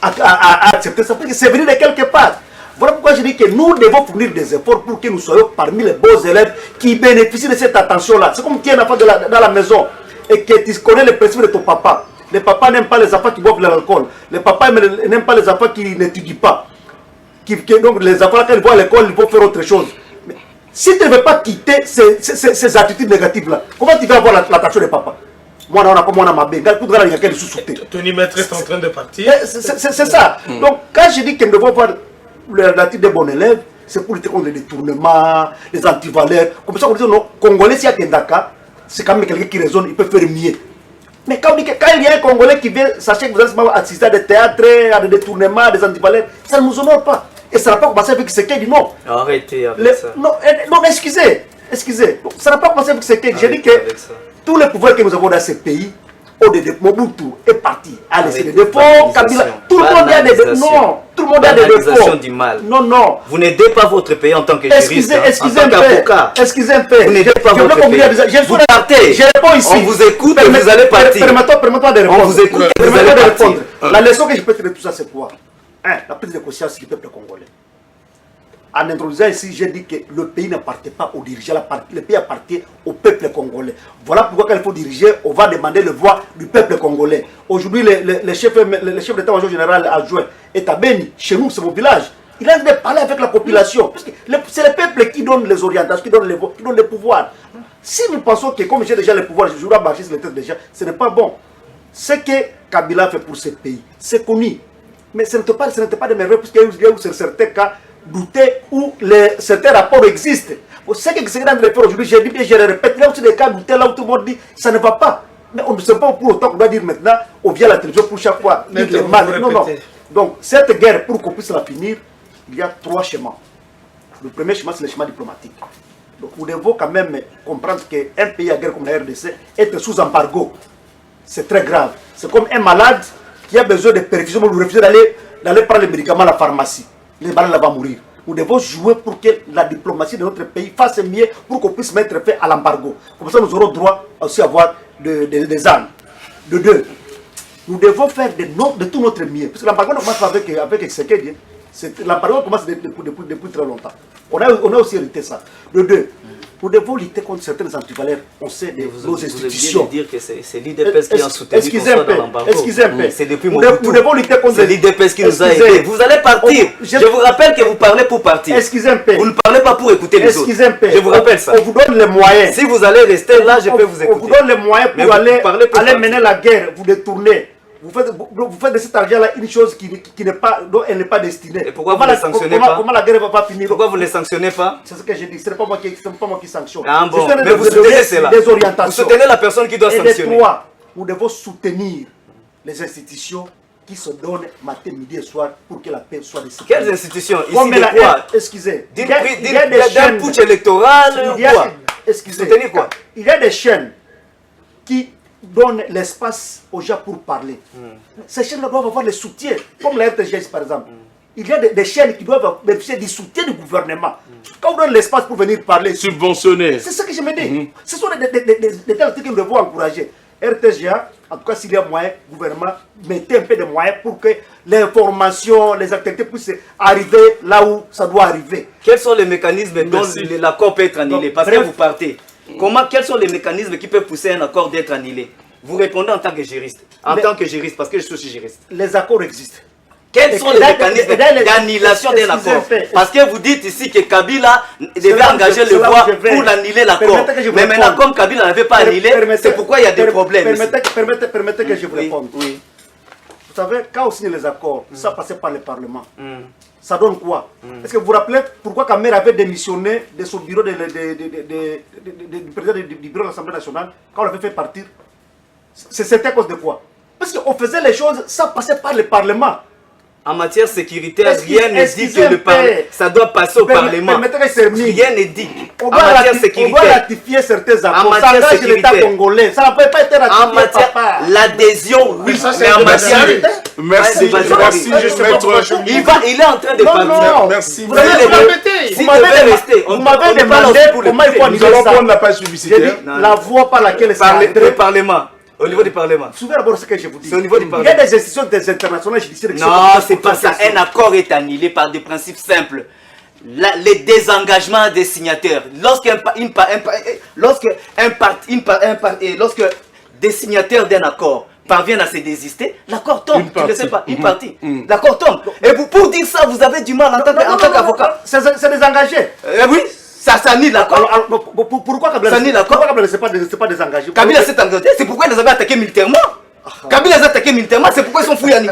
a accepté ça parce que c'est venu de quelque part. Voilà pourquoi je dis que nous devons fournir des efforts pour que nous soyons parmi les beaux élèves qui bénéficient de cette attention-là. C'est comme qui est un enfant dans la maison et que tu connais les principes de ton papa. Les papas n'aiment pas les enfants qui boivent de l'alcool. Les papas n'aiment pas les enfants qui n'étudient pas. Donc les enfants, quand ils vont à l'école, ils vont faire autre chose. Mais si tu ne veux pas quitter ces attitudes négatives-là, comment tu vas avoir l'attention des papas? Moi, on a comme on a ma bête. Tony Maître est en train de partir. C'est ça. Donc, quand je dis que nous devons avoir l'attitude des bons élèves, c'est pour lutter contre les détournements, les antivaleurs. Comme ça, on dit non, Congolais, s'il y a Kendaka, c'est quand même quelqu'un qui raisonne, il peut faire mieux. Mais quand il y a un Congolais qui vient, sachez que vous allez assister à des théâtres, à des détournements, à des antivaleurs, ça ne nous honore pas. Et ça n'a pas commencé avec Sekedi, non. Arrêtez avec ça. Non, excusez. Donc, ça n'a pas commencé avec Sekedi. J'ai dit que tous les pouvoirs que nous avons dans ce pays, Mobutu est parti. À laisser des défauts, Kabila. Tout le monde a des défauts. Non, tout le monde a des défauts. Du mal. Non. Vous n'aidez pas votre pays en tant que juriste. Excusez un peu. Vous n'aidez pas votre pays. Vous partez. Je réponds ici. On vous écoute et vous allez partir. Permettez-moi de répondre. On vous écoute et vous allez partir. La leçon que je peux tirer de tout ça, c'est quoi? La prise de conscience du peuple congolais. En introduisant ici, j'ai dit que le pays n'appartient pas aux dirigeants, le pays appartient au peuple congolais. Voilà pourquoi quand il faut diriger, on va demander le voix du peuple congolais. Aujourd'hui, le chef d'état-major général adjoint est à Beni, chez nous, c'est mon village. Il a de parler avec la population. Parce que c'est le peuple qui donne les orientations, qui donne les pouvoirs. Si nous pensons que comme j'ai déjà les pouvoirs, je dois marcher sur les têtes des gens, ce n'est pas bon. Ce que Kabila fait pour ce pays, c'est connu. Mais ce n'était pas de merveille, puisqu'il y a eu certains cas douter où certains rapports existent. Ce que c'est dans les faits aujourd'hui, j'ai dit et je le répète, il y a aussi des cas doutés là où tout le monde dit ça ne va pas. Mais on ne sait pas pour autant qu'on doit dire maintenant, on vient à la télévision pour chaque fois dire les mal. Non. Donc cette guerre, pour qu'on puisse la finir, il y a 3 schémas. Le premier schéma, c'est le schéma diplomatique. Donc nous devons quand même comprendre qu'un pays à guerre comme la RDC est sous embargo. C'est très grave. C'est comme un malade qui a besoin de perfusion, vous refusez d'aller prendre les médicaments à la pharmacie. Les malades vont mourir. Nous devons jouer pour que la diplomatie de notre pays fasse mieux pour qu'on puisse mettre fin à l'embargo. Comme ça, nous aurons droit aussi à avoir des armes. De 2, nous devons faire de tout notre mieux. Parce que l'embargo ne commence pas avec Sekedi. L'embargo commence depuis très longtemps. On a aussi hérité ça. De 2, nous devons lutter contre certaines antivaleurs. On sait nos institutions. Vous dire que c'est l'IDPS qui a soutenu qu'on soit dans l'embargo. Excusez un peu. C'est depuis Nous devons lutter contre l'IDPS qui nous a aidés. Vous allez partir. Je vous rappelle que vous parlez pour partir. Excusez un peu. Vous ne parlez pas pour écouter les autres. Je vous rappelle ça. On vous donne les moyens. Si vous allez rester là, je peux vous écouter. On vous donne les moyens pour aller mener la guerre, vous détourner. Vous faites de cet argent-là une chose dont elle n'est pas destinée. Et pourquoi vous ne les sanctionnez pas? Comment la guerre ne va pas finir? Pourquoi vous ne les sanctionnez pas? C'est ce que j'ai dit. Ce n'est pas moi qui sanctionne. Ah bon, mais vous soutenez cela. Des orientations. Vous soutenez la personne qui doit sanctionner. Et 3, nous devons soutenir les institutions qui se donnent matin, midi et soir pour que la paix soit décidée. Quelles institutions? Ici de quoi? Excusez. D'un putsch électoral ou quoi? Excusez. Soutenir quoi? Il y a des chaînes qui donne l'espace aux gens pour parler. Ces chaînes doivent avoir le soutien, comme la RTGS par exemple. Il y a des chaînes qui doivent bénéficier du soutien du gouvernement. Quand on donne l'espace pour venir parler, subventionner. C'est ça que je me dis. Ce sont des tels que nous devons encourager. RTGA, en tout cas s'il y a moyen, le gouvernement mettez un peu de moyens pour que l'information, les activités puissent arriver là où ça doit arriver. Quels sont les mécanismes dont l'accord peut être annulé? Parce que vous partez. Quels sont les mécanismes qui peuvent pousser un accord d'être annulé? Vous répondez en tant que juriste. Tant que juriste, parce que je suis aussi juriste. Les accords existent. Quels sont les mécanismes d'annulation d'un accord? Parce que vous dites ici que Kabila devait engager le voix pour annuler l'accord. Mais maintenant, comme Kabila n'avait pas annulé, c'est pourquoi il y a des problèmes. Permettez que je vous réponde. Oui. Vous savez, quand on signe les accords, ça passait par le Parlement. Ça donne quoi? Est-ce que vous vous rappelez pourquoi Kamer avait démissionné de son bureau du président du bureau de l'Assemblée nationale quand on l'avait fait partir? C'était à cause de quoi? Parce qu'on faisait les choses, ça passait par le Parlement. En matière sécuritaire, rien ne dit que ça doit passer au Parlement. Rien ne dit. On doit ratifier certains accords. Ça engage l'État congolais. Ça ne peut pas être ratifié. En matière, l'adhésion, oui, mais en matière... Merci, je il est en train de partir. Merci. Vous m'avez demandé comment il faut annuler ça. Nous allons prendre la page publicitaire. La voie par laquelle le Parlement. Au niveau du Parlement. Souvenez d'abord ce que je vous dis. C'est au niveau du Parlement. Il y a des institutions internationales judiciaires. Non, c'est pas ça. Un accord est annulé par des principes simples. Les désengagements des signataires. Lorsque des signataires d'un accord parviennent à se désister, l'accord tombe. Tu ne sais pas, une partie. L'accord tombe. Et pour dire ça, vous avez du mal en tant qu'avocat. C'est désengagé. Oui. Ça s'annule l'accord. Pourquoi Kabila ne s'est pas désengagé? Kabila s'est engagé, c'est pourquoi ils les avaient attaqués militairement. Kabila les a attaqués militairement, c'est pourquoi ils sont fouillés en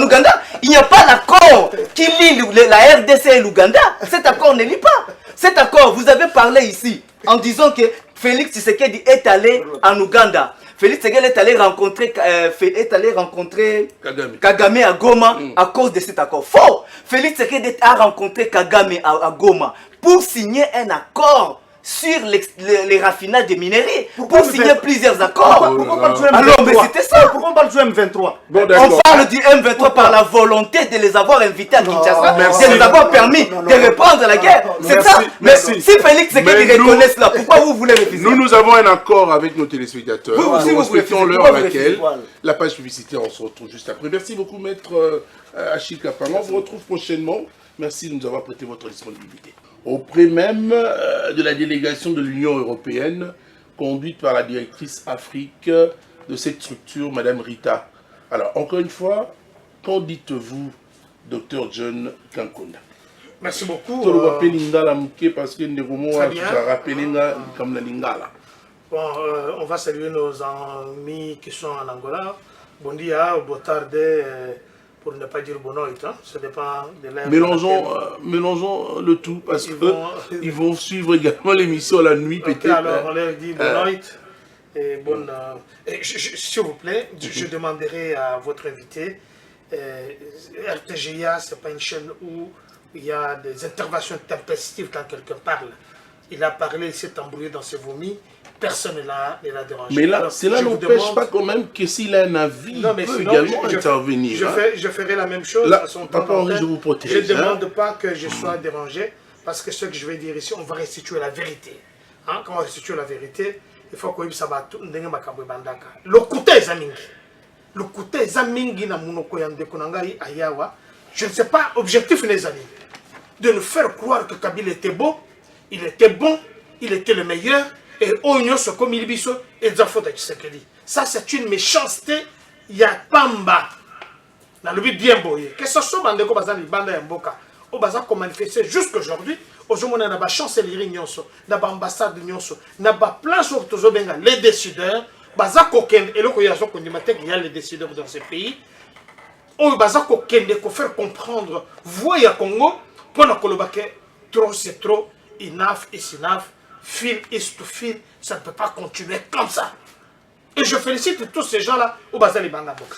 Ouganda. Il n'y a pas d'accord qui lie la RDC et l'Ouganda. Cet accord ne lie pas. Cet accord, vous avez parlé ici en disant que Félix Tshisekedi est allé en Ouganda. Félix Tshisekedi est allé rencontrer Kagame à Goma à cause de cet accord. Faux! Félix Tshisekedi a rencontré Kagame à Goma pour signer un accord sur les raffinages de minerais, pour signer plusieurs accords. Alors, mais c'était ça. Pourquoi on parle du M23? Bon, on parle du M23 par la volonté de les avoir invités à Kinshasa, de les avoir permis de reprendre la guerre. C'est ça. Mais si Félix Tshisekedi reconnaît cela, pourquoi vous voulez refuser? Nous avons un accord avec nos téléspectateurs. Vous respectons l'heure à laquelle la page publicitaire, on se retrouve juste après. Merci beaucoup, maître Achille Kapanga. On vous retrouve prochainement. Merci de nous avoir prêté votre disponibilité. Auprès même de la délégation de l'Union européenne, conduite par la directrice Afrique de cette structure, Madame Rita. Alors, encore une fois, qu'en dites-vous, Dr John Kankunda? Merci beaucoup. Parce que nous avons rappelé comme la lingala. Bon, on va saluer nos amis qui sont en Angola. Bon dia, bon tarde, pour ne pas dire bon nuit, hein. Ça dépend de l'air. Mélangeons le tout parce qu'ils vont suivre également l'émission la nuit peut-être. Alors on leur dit bon nuit et bonne. S'il vous plaît, je demanderai à votre invité. RTGA, c'est pas une chaîne où il y a des interventions tempestives quand quelqu'un parle. Il a parlé, il s'est embrouillé dans ses vomis. Personne ne l'a dérangé. Mais là, cela n'empêche pas quand même que s'il a un avis, il peut également intervenir. Je ferai la même chose. Là, Papa Henri, je vous protège. Je ne demande pas que je sois dérangé, parce que ce que je vais dire ici, on va restituer la vérité. Hein? Quand on restitue la vérité, il faut que ça va tout. Le côté Zamingi. Le côté Zamingi na munoko yande konangai ayawa. Je ne sais pas, objectif les amis, de nous faire croire que Kabila était beau, il était bon, il était le meilleur. Et Oignon, comme il dit, et ça, c'est une méchanceté. Il y a Pamba. Dans le but bien boyé. Que ce soit dans le Banda Mboka, au bazar qu'on manifestait jusqu'aujourd'hui, aujourd'hui, on a la chancellerie, on a l'ambassade, on a plein de les décideurs, bazar koken, et le koyazo qu'on dit qu'il y a les décideurs dans ces pays, au bazar koken, de faire comprendre, voyez à Congo, pour la Kolobake, trop c'est trop, enough is enough. Fil is to fil, ça ne peut pas continuer comme ça. Et je félicite tous ces gens-là au Bazar Libanga Boka.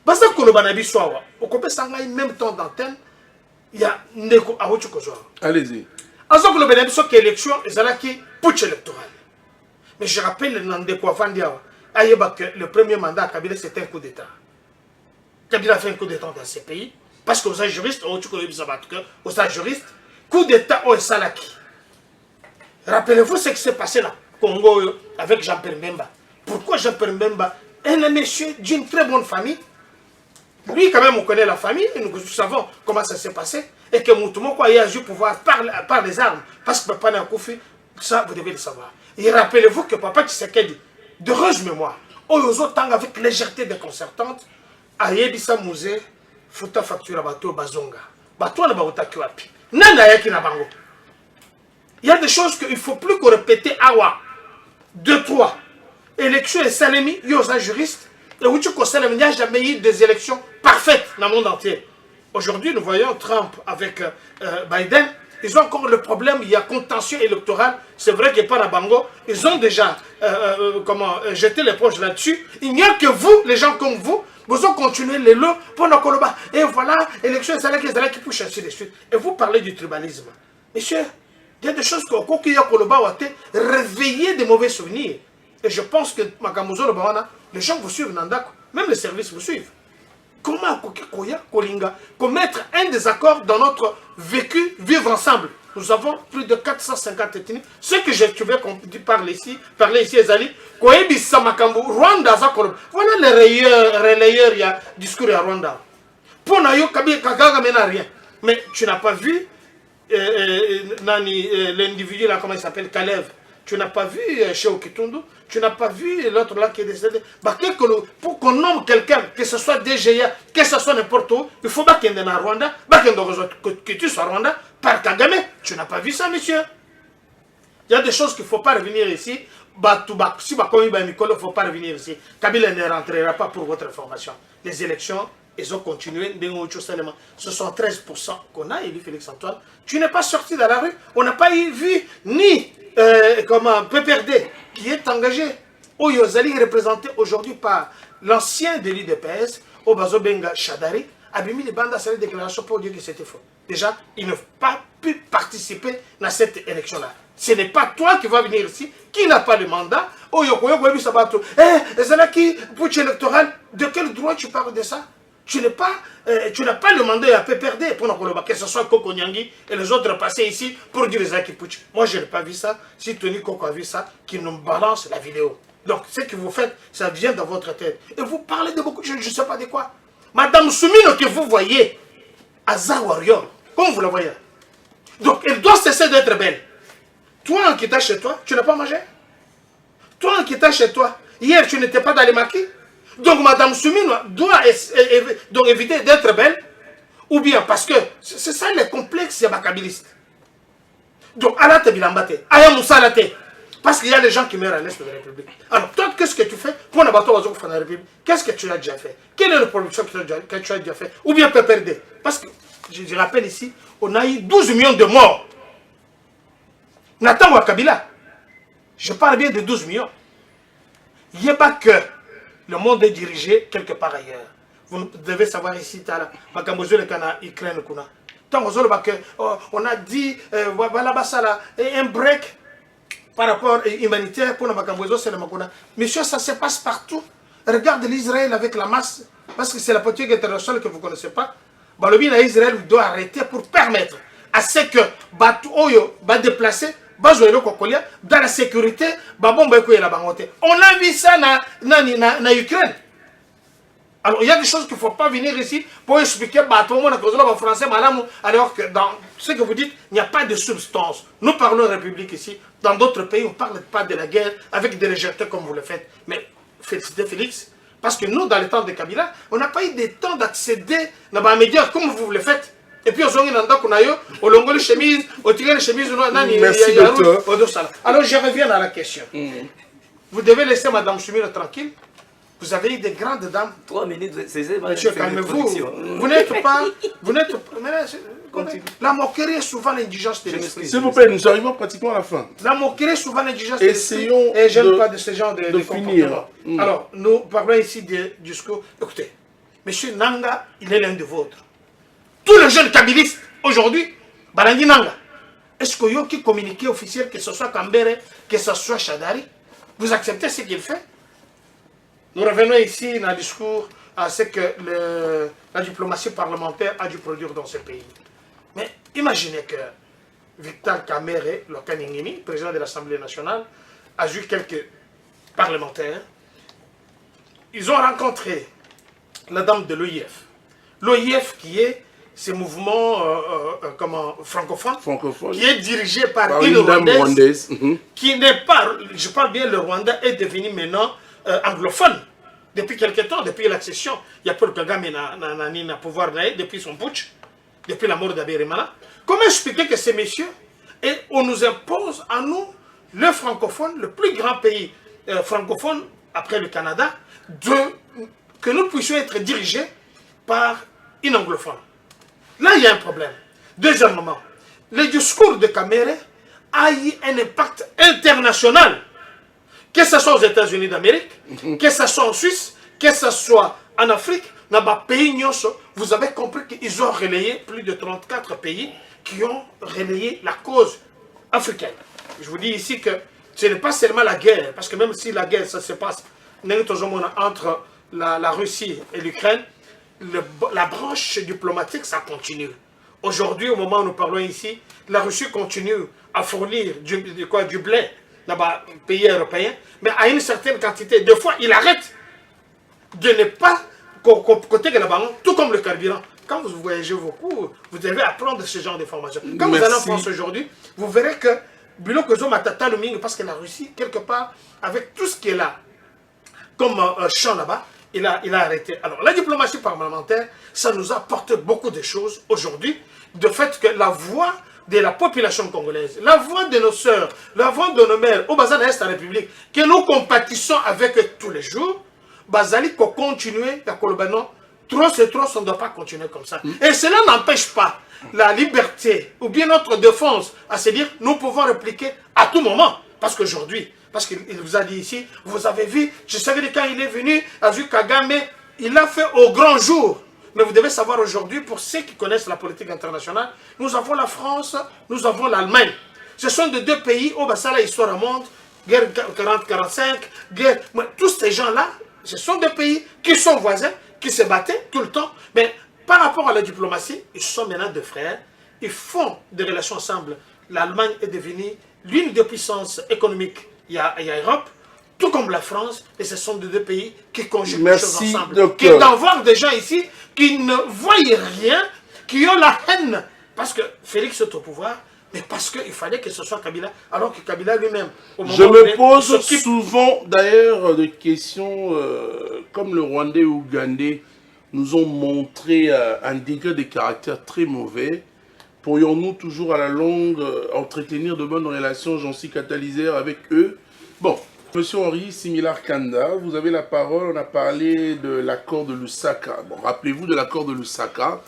Bazar Kolobanabi Soawa, au Kopé Sangaï, même temps d'antenne, il y a Neko Aouchukozoa. Allez-y. Azok Kolobanabi Soawa, qui est élection, ils ont qui putsch électoral. Mais je rappelle le Nandeko Avandiawa, Ayeba que le premier mandat à Kabila, c'était un coup d'État. Kabila a fait un coup d'État dans ces pays, parce qu'aux juristes, aux juristes, coup d'État au Salaki. Rappelez-vous ce qui s'est passé là, au Congo, avec Jean-Pierre Mbemba. Pourquoi Jean-Pierre Mbemba, un monsieur d'une très bonne famille, lui quand même on connaît la famille, nous savons comment ça s'est passé, et que Moutoumoko a eu à pouvoir par les armes, parce que Papa Nankoufi, ça vous devez le savoir. Et rappelez-vous que Papa Tshisekedi, de heureuse mémoire, Oyozo Tang avec légèreté déconcertante, a Yebisa Musée, Fouta Facture à Bateau Bazonga. Bateau na Baouta Kiwapi. Nana Yaki na Bango. Il y a des choses qu'il ne faut plus qu'on répète. Awa. 2, 3. Élection et Salemi, il y a un juriste. Et où tu constates, il n'y a jamais eu des élections parfaites dans le monde entier. Aujourd'hui, nous voyons Trump avec Biden. Ils ont encore le problème, il y a contentieux électoral. C'est vrai qu'il n'y a pas la Bango. Ils ont déjà jeté l'éponge là-dessus. Il n'y a que vous, les gens comme vous, vous ont continué les lots pour nos Koloba. Et voilà, élection et Salemi qui poussent ainsi de suite. Et vous parlez du tribalisme. Monsieur, il y a des choses qu'il y a réveiller des mauvais souvenirs. Et je pense que les gens vous suivent, même les services vous suivent. Comment commettre un désaccord dans notre vécu, vivre ensemble? Nous avons plus de 450 ethnies. Ce que j'ai trouvé parler ici, Ezali, Rwanda, voilà les relayeurs, il y a discours à Rwanda. Pour Nayo, Kagame n'a rien. Mais tu n'as pas vu l'individu là, comment il s'appelle, Kalev. Tu n'as pas vu chez Okitundu, tu n'as pas vu l'autre là qui est décédé. Pour qu'on nomme quelqu'un, que ce soit DGA, que ce soit n'importe où, il faut pas qu'il y ait un Rwanda, que tu sois Rwanda, par Kagame. Tu n'as pas vu ça, monsieur. Il y a des choses qu'il ne faut pas revenir ici. Si il ne faut pas revenir ici. Kabila ne rentrera pas pour votre information. Les élections, ils ont continué. Ce sont 13% qu'on a élu Félix Antoine. Tu n'es pas sorti dans la rue. On n'a pas vu ni PPRD qui est engagé. Oyozali est représenté aujourd'hui par l'ancien de l'UDPS, Obazo Benga Chadari, a mis les bandes à sa déclaration pour dire que c'était faux. Déjà, il n'a pas pu participer dans cette élection-là. Ce n'est pas toi qui vas venir ici, qui n'a pas le mandat. Zalaki, putsch électoral, de quel droit tu parles de ça? Tu n'as pas le mandat à PPRD pour que ce soit Koko Nyangi et les autres passés ici pour dire Zaki Putsch. Moi, je n'ai pas vu ça. Si Tony Koko a vu ça, qu'il nous balance la vidéo. Donc, ce que vous faites, ça vient dans votre tête. Et vous parlez de beaucoup, je ne sais pas de quoi. Madame Soumino que vous voyez, Aza Warrior, comme vous la voyez. Donc, elle doit cesser d'être belle. Toi, en quittant chez toi, tu n'as pas mangé. Toi, en quittant chez toi, hier, tu n'étais pas dans les maquis. Donc, Madame Soumino doit donc éviter d'être belle. Ou bien, parce que c'est ça les complexes yabakabilistes. Donc, Alate Bilambate, Aya Moussa Alate. Parce qu'il y a des gens qui meurent à l'Est de la République. Alors, toi, qu'est-ce que tu fais pour un bateau de la République? Qu'est-ce que tu as déjà fait? Quelle est la production que tu as déjà fait? Ou bien PPRD? Parce que, je rappelle ici, on a eu 12 millions de morts. Nathan Wakabila, je parle bien de 12 millions. Il n'y a pas que le monde est dirigé quelque part ailleurs. Vous devez savoir ici, Ukraine, on a dit, un break par rapport humanitaire pour le Monsieur, ça se passe partout. Regarde l'Israël avec la masse, parce que c'est la politique internationale que vous ne connaissez pas. Israël doit arrêter pour permettre à ce que Oyo va déplacer dans la sécurité. On a vu ça en Ukraine. Alors, il y a des choses qu'il ne faut pas venir ici pour expliquer en français, alors que dans ce que vous dites, il n'y a pas de substance. Nous parlons de République ici. Dans d'autres pays, on ne parle pas de la guerre avec des légèretés comme vous le faites. Mais félicitez Félix, parce que nous, dans les temps de Kabila, on n'a pas eu de temps d'accéder dans les médias comme vous le faites. Et puis, on longo les chemises, on tire les chemises, merci docteur. Alors, je reviens à la question. Vous devez laisser Madame Soumino tranquille. Vous avez eu des grandes dames. 3 minutes, c'est Monsieur, calmez-vous. Vous n'êtes pas. La moquerie est souvent l'indigence de l'esprit. S'il vous plaît, nous arrivons pratiquement à la fin. La moquerie est souvent l'indigence de l'esprit. Essayons et je n'aime pas de ce genre de finir. Alors, nous parlons ici du discours. Écoutez, Monsieur Nanga, il est l'un de vôtres. Tous les jeunes kabylistes, aujourd'hui, Balandi Nanga, est-ce qu'il y a qui communiqué officiel, que ce soit Kambere, que ce soit Chadari, vous acceptez ce qu'il fait? Nous revenons ici dans le discours à ce que la diplomatie parlementaire a dû produire dans ce pays. Mais imaginez que Victor Kamere, le Kaningimi, président de l'Assemblée nationale, a eu quelques parlementaires. Ils ont rencontré la dame de l'OIF. L'OIF qui est ce mouvement francophone, qui est dirigé par une Rwandaise, qui n'est pas, je parle bien, le Rwanda est devenu maintenant anglophone. Depuis quelque temps, depuis l'accession, il y a Paul Kagame n'a pouvoir depuis son putsch, depuis la mort d'Abiyarimana. Comment expliquer que ces messieurs, et on nous impose à nous, le francophone, le plus grand pays francophone après le Canada, que nous puissions être dirigés par une anglophone? Là, il y a un problème. Deuxièmement, le discours de Kamere a eu un impact international. Que ce soit aux États-Unis d'Amérique, que ce soit en Suisse, que ce soit en Afrique, dans les pays, vous avez compris qu'ils ont relayé plus de 34 pays qui ont relayé la cause africaine. Je vous dis ici que ce n'est pas seulement la guerre, parce que même si la guerre, ça se passe entre la Russie et l'Ukraine, la branche diplomatique, ça continue. Aujourd'hui, au moment où nous parlons ici, la Russie continue à fournir du blé dans les pays européens, mais à une certaine quantité. Des fois, il arrête de ne pas côté que la tout comme le carburant. Quand vous voyagez beaucoup, vous devez apprendre ce genre d'informations. Quand vous allez en France aujourd'hui, vous verrez que parce que la Russie, quelque part, avec tout ce qui est là, comme champ là-bas, il a arrêté. Alors, la diplomatie parlementaire, ça nous apporte beaucoup de choses aujourd'hui, de fait que la voix de la population congolaise, la voix de nos sœurs, la voix de nos mères, au Bazar Est la République, que nous compatissons avec eux tous les jours, Bazali qu'on continue à Kolobano, trop c'est trop, on ne doit pas continuer comme ça. Et cela n'empêche pas la liberté ou bien notre défense à se dire nous pouvons répliquer à tout moment. Parce qu'aujourd'hui, Parce qu'il vous a dit ici, vous avez vu, Tshisekedi quand il est venu, a vu Kagame, il l'a fait au grand jour. Mais vous devez savoir aujourd'hui, pour ceux qui connaissent la politique internationale, nous avons la France, nous avons l'Allemagne. Ce sont de deux pays, oh, ça l'histoire remonte, guerre 40-45, guerre... Tous ces gens-là, ce sont des pays qui sont voisins, qui se battaient tout le temps. Mais par rapport à la diplomatie, ils sont maintenant deux frères. Ils font des relations ensemble. L'Allemagne est devenue l'une des puissances économiques. Il y a l'Europe, tout comme la France, et ce sont deux pays qui conjuguent les choses ensemble. Qui est d'avoir des gens ici qui ne voient rien, qui ont la haine. Parce que Félix est au pouvoir, mais parce qu'il fallait que ce soit Kabila, alors que Kabila lui-même... Je me pose souvent d'ailleurs des questions, comme le Rwandais ou Ougandais nous ont montré un degré de caractère très mauvais. Pourrions-nous toujours à la longue entretenir de bonnes relations, j'en suis catalyseur avec eux? Bon, Monsieur Henri Similar Kanda, vous avez la parole, on a parlé de l'accord de Lusaka. Bon, rappelez-vous de l'accord de Lusaka.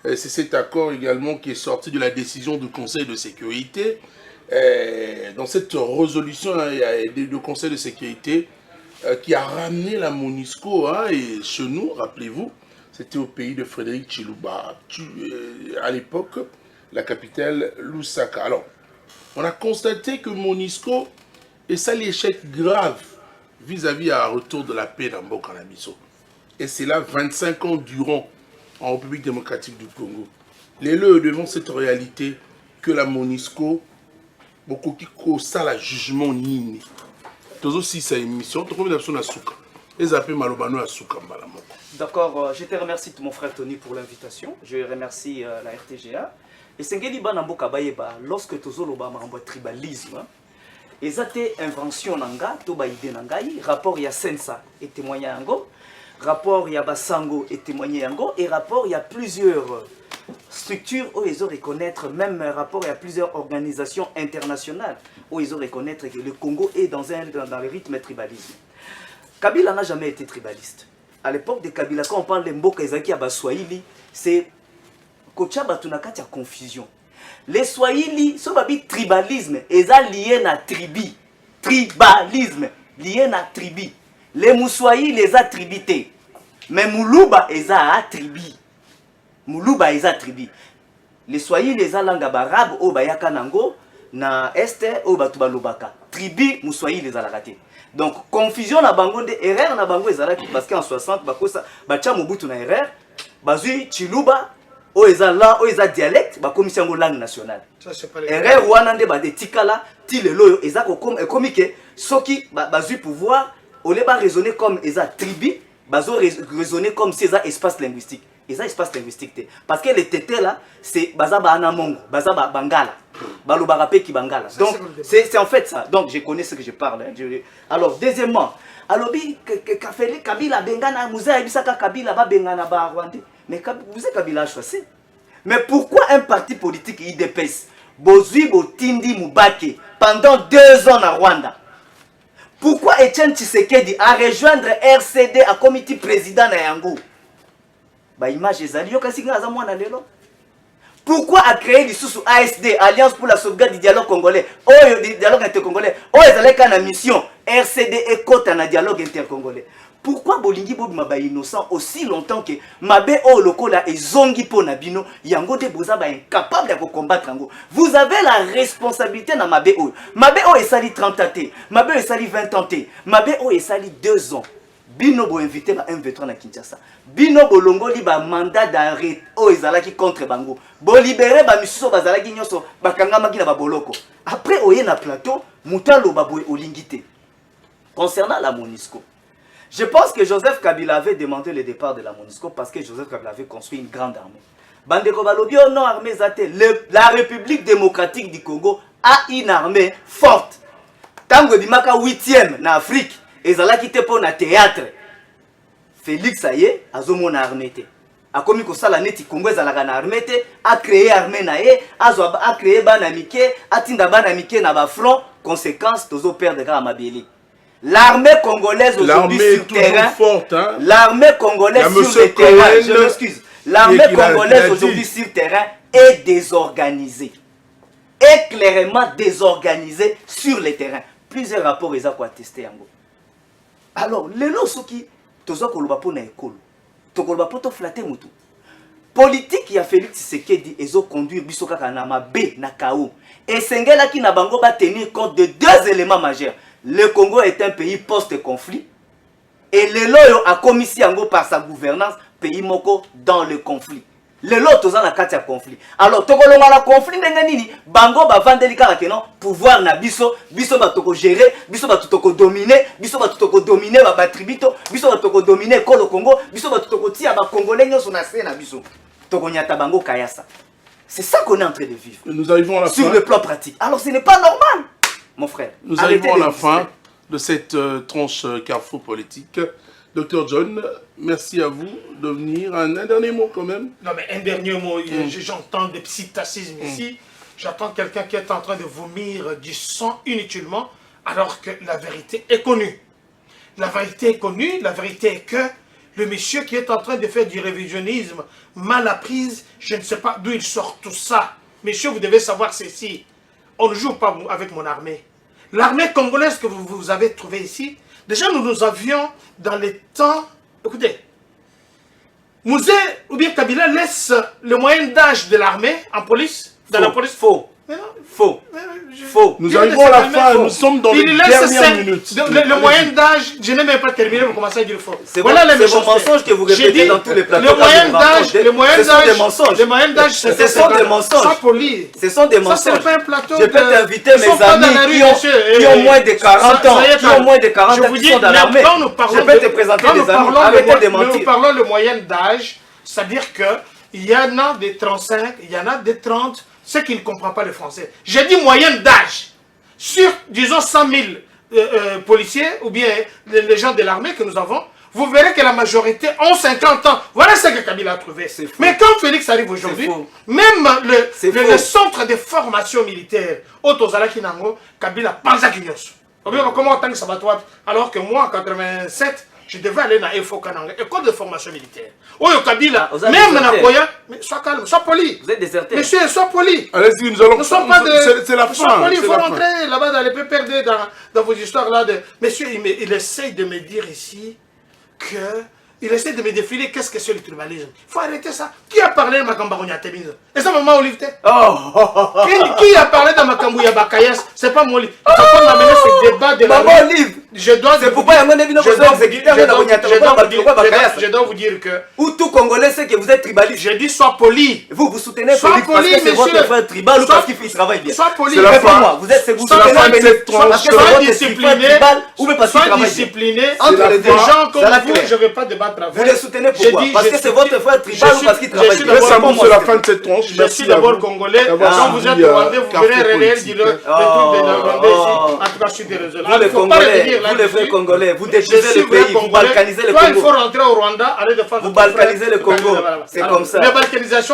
C'est cet accord également qui est sorti de la décision du Conseil de sécurité. Dans cette résolution du Conseil de sécurité qui a ramené la MONUSCO, et chez nous, rappelez-vous, c'était au pays de Frédéric Chiluba, à l'époque, la capitale Lusaka. Alors, on a constaté que MONUSCO est ça l'échec grave vis-à-vis à un retour de la paix dans Bokanabiso. Et c'est là 25 ans durant en République démocratique du Congo. Les leux devant cette réalité que la MONUSCO, beaucoup qui cause ça, la jugement nini. Tous aussi sa émission, tout comme d'absolu à Souka. Les appels malobano à Souka Malamoko. D'accord, je te remercie mon frère Tony pour l'invitation. Je remercie la RTGA. Et Sengeli Banamboka Bayeba, lorsque Tozoloba m'a envoyé tribalisme, et ça c'est invention nanga, toba idée nangai, rapport il y a Sensa et témoigné yango, rapport il y a Basango et témoigné yango, et rapport il y a plusieurs structures où ils ont reconnaître, même rapport il y a plusieurs organisations internationales où ils ont reconnaître que le Congo est dans le rythme tribalisme. Kabila n'a jamais été tribaliste. À l'époque de Kabila, quand on parle de Mboka Ezaki à Baswahili, c'est Kochaba tunakati ya confusion. Les Swahili, ce babi tribalisme, est lié à tribu. Tribalisme, lié à tribu. Les Mouswahili, les a tribité. Mais Moulouba, est à tribu. Moulouba, est à tribu. Les Swahili, les a langue arabe, au bayaka nango, na este, au batuba lobaka. Tribu, Mouswahili, les a raté. Donc, confusion na bango de erreur na bango, parce qu'en 60, bakosa, bacha mobutu na erreur, bazui, chiluba, o eza là, o eza dialecte, ba commission ngo langue nationale. Ça c'est pas les erreur wana nde ba de tikala ti le loyo eza ko comme comique soki bazui pouvoir au lieu ba raisonner comme eza tribu, bazo raisonner comme si eza espace linguistique. Eza espace linguistique te parce que les tétés là c'est baza ba anamongo, baza ba bangala. Baloba rapé ki bangala. Donc c'est en fait ça. Donc je connais ce que je parle hein. Alors deuxièmement, alobi Kabila bengana muza ebisaka Kabila ba bengana ba Rwandais. Mais vous êtes Kabila choisi. Mais pourquoi un parti politique IDPS, Bozui Botindi Moubake, pendant 2 ans à Rwanda? Pourquoi Etienne Tshisekedi a rejoindre RCD à comité président na Yango? Bah image ezali yo kasi ngaza mwana lelo. Pourquoi a créé l'Issoussou ASD, Alliance pour la sauvegarde du dialogue congolais, du dialogue intercongolais, ezali kana mission RCD et côte na dialogue intercongolais? Pourquoi Bolingi Bob Maba innocent aussi longtemps que Mabe O Lokola et Zongi Ponabino, Yango de Bozaba incapable de combattre Yango? Vous avez la responsabilité dans Mabe O. Mabe O est sali 30 ans, Mabe O est sali 20 ans, Mabe O est sali 2 ans. Bino Bo invité à 1v3 na Kinshasa. Bino Bolongo li ba mandat d'arrêt O ezalaki contre Bango. Bo libéré ba misuso bazalaki nyoso bakangama ki na ba boloko. Après oye na plateau, Mutalo Baboy Olingité. Concernant la MONUSCO, je pense que Joseph Kabila avait demandé le départ de la MONUSCO parce que Joseph Kabila avait construit une grande armée. Bandeko Balobio non armée zate. La République démocratique du Congo a une armée forte. Tango Bimaka 8e en Afrique, et Zala qui te pose na théâtre. Félix Aye a zomo na armée. A komi ko sala neti Congo ezalaka na armée a créé armée na ye, a créé banamike, a tinda banamike na ba front, conséquence tozo perdre ka Mabeli. L'armée congolaise aujourd'hui sur terrain, hein? L'armée congolaise sur le terrain, je m'excuse, l'armée congolaise aujourd'hui sur terrain est désorganisée, est clairement désorganisée sur le terrain. plusieurs rapports ils ont attesté yango. Alors les lots soki tozo koloba po na ekolo to koloba po to flatter mutu politique ya Félix Tshisekedi ezo conduire biso kaka na mabe na kao et sengelaki na bango ba tenir compte de deux éléments majeurs. Le Congo est un pays post-conflit et le loyo a commis yango par sa gouvernance pays moko dans le conflit. Le lot toza na kati ya conflit. Alors tokolonga na conflit ndenge nini bango ba vandeli kaka kenon pouvoir na biso ba toko gérer, biso ba toko dominer, biso ba toko dominer ba tribito, biso ba toko dominer ko le Congo, biso ba toko tia ba congolais nyoso na se na biso. Toko nyata bango kayasa. C'est ça qu'on est en train de vivre. Nous arrivons à la sur fin. le plan pratique. Alors ce n'est pas normal, mon frère. Nous arrivons à la fin de cette tranche carrefour politique. Docteur John, merci à vous de venir. Un dernier mot quand même. Non mais un dernier mot, j'entends des psittacismes ici. J'entends quelqu'un qui est en train de vomir du sang inutilement alors que la vérité est connue. La vérité est connue, la vérité est que le monsieur qui est en train de faire du révisionnisme mal apprise, je ne sais pas d'où il sort tout ça. Monsieur, vous devez savoir ceci. On ne joue pas avec mon armée. L'armée congolaise que vous avez trouvée ici, déjà nous avions dans les temps... Écoutez, Mouzé ou bien Kabila laisse le moyen d'âge de l'armée en police, dans la police. Faux. Faux. Faux. Nous arrivons à la fin, nous sommes dans les dernières minutes. Le moyen d'âge, je n'ai même pas terminé, vous commencez à dire faux. C'est voilà les mensonges que vous répétez dans tous les plateaux. Le moyen d'âge, le moyen d'âge, ce sont des mensonges. Sans poli. Ce sont des mensonges. Ça, c'est pas un plateau. Je peux t'inviter mes amis qui ont moins de 40 ans, qui ont moins de 40 ans, qui sont dans l'armée. Je peux te présenter des amis. Arrêtez de mentir. Nous parlons le moyen d'âge, c'est-à-dire que il y en a des 35, il y en a des 30, ceux qui ne comprennent pas le français. J'ai dit moyenne d'âge. Sur, disons, 100 000 policiers ou bien les gens de l'armée que nous avons, vous verrez que la majorité ont 50 ans. Voilà ce que Kabila a trouvé. Mais quand Félix arrive aujourd'hui, même le centre de formation militaire, Otozala Kinango, Kabila pense à Kinyos. Comment tant que ça va toi? Alors que moi, en 87, je devais aller dans l'EFO-Kananga, école de formation militaire. Oh, Kabila, même dans Koya, mais sois calme, sois poli. Vous êtes déserté. Monsieur, sois poli. Allez-y, nous allons... Ne sois pas de... C'est la fin. Sois poli, il faut rentrer là-bas dans les PPRD, dans vos histoires-là. Monsieur, il essaye de me dire ici que... Il essaie de me défiler qu'est-ce que c'est le tribalisme. Il faut arrêter ça. Qui a parlé de Makambaronia Temise? Et ça, maman Olive? Qui a parlé de Makambouya Bakayas? C'est pas moi. Il faut pas m'amener ce débat de la Maman Olive. Je dois vous dire que... Ou tout Congolais sait que vous êtes tribaliste. Je dis sois poli. Vous soutenez Félix parce que c'est votre frère tribal ou parce qu'il travaille bien. Sois poli. C'est la fin. Vous êtes vous soutenez parce que c'est votre tribal ou parce qu'il travaille bien. Sois discipliné. Entre les deux gens comme vous, je ne vais pas débattre avec vous. Vous les soutenez pourquoi? Parce que c'est votre frère tribal ou parce qu'il travaille bien. C'est la fin de cette tranche. Je suis d'abord congolais. Quand vous êtes rwandais, vous verrez réel dire le truc de rwandais ici. En tout cas, je suis désolé. Vous les Congolais, vous les vrais Congolais, vous détruisez le pays, vous balkanisez le Congo. Il faut rentrer au Rwanda, aller défendre. Vous balkanisez le Congo, c'est comme ça. La balkanisation.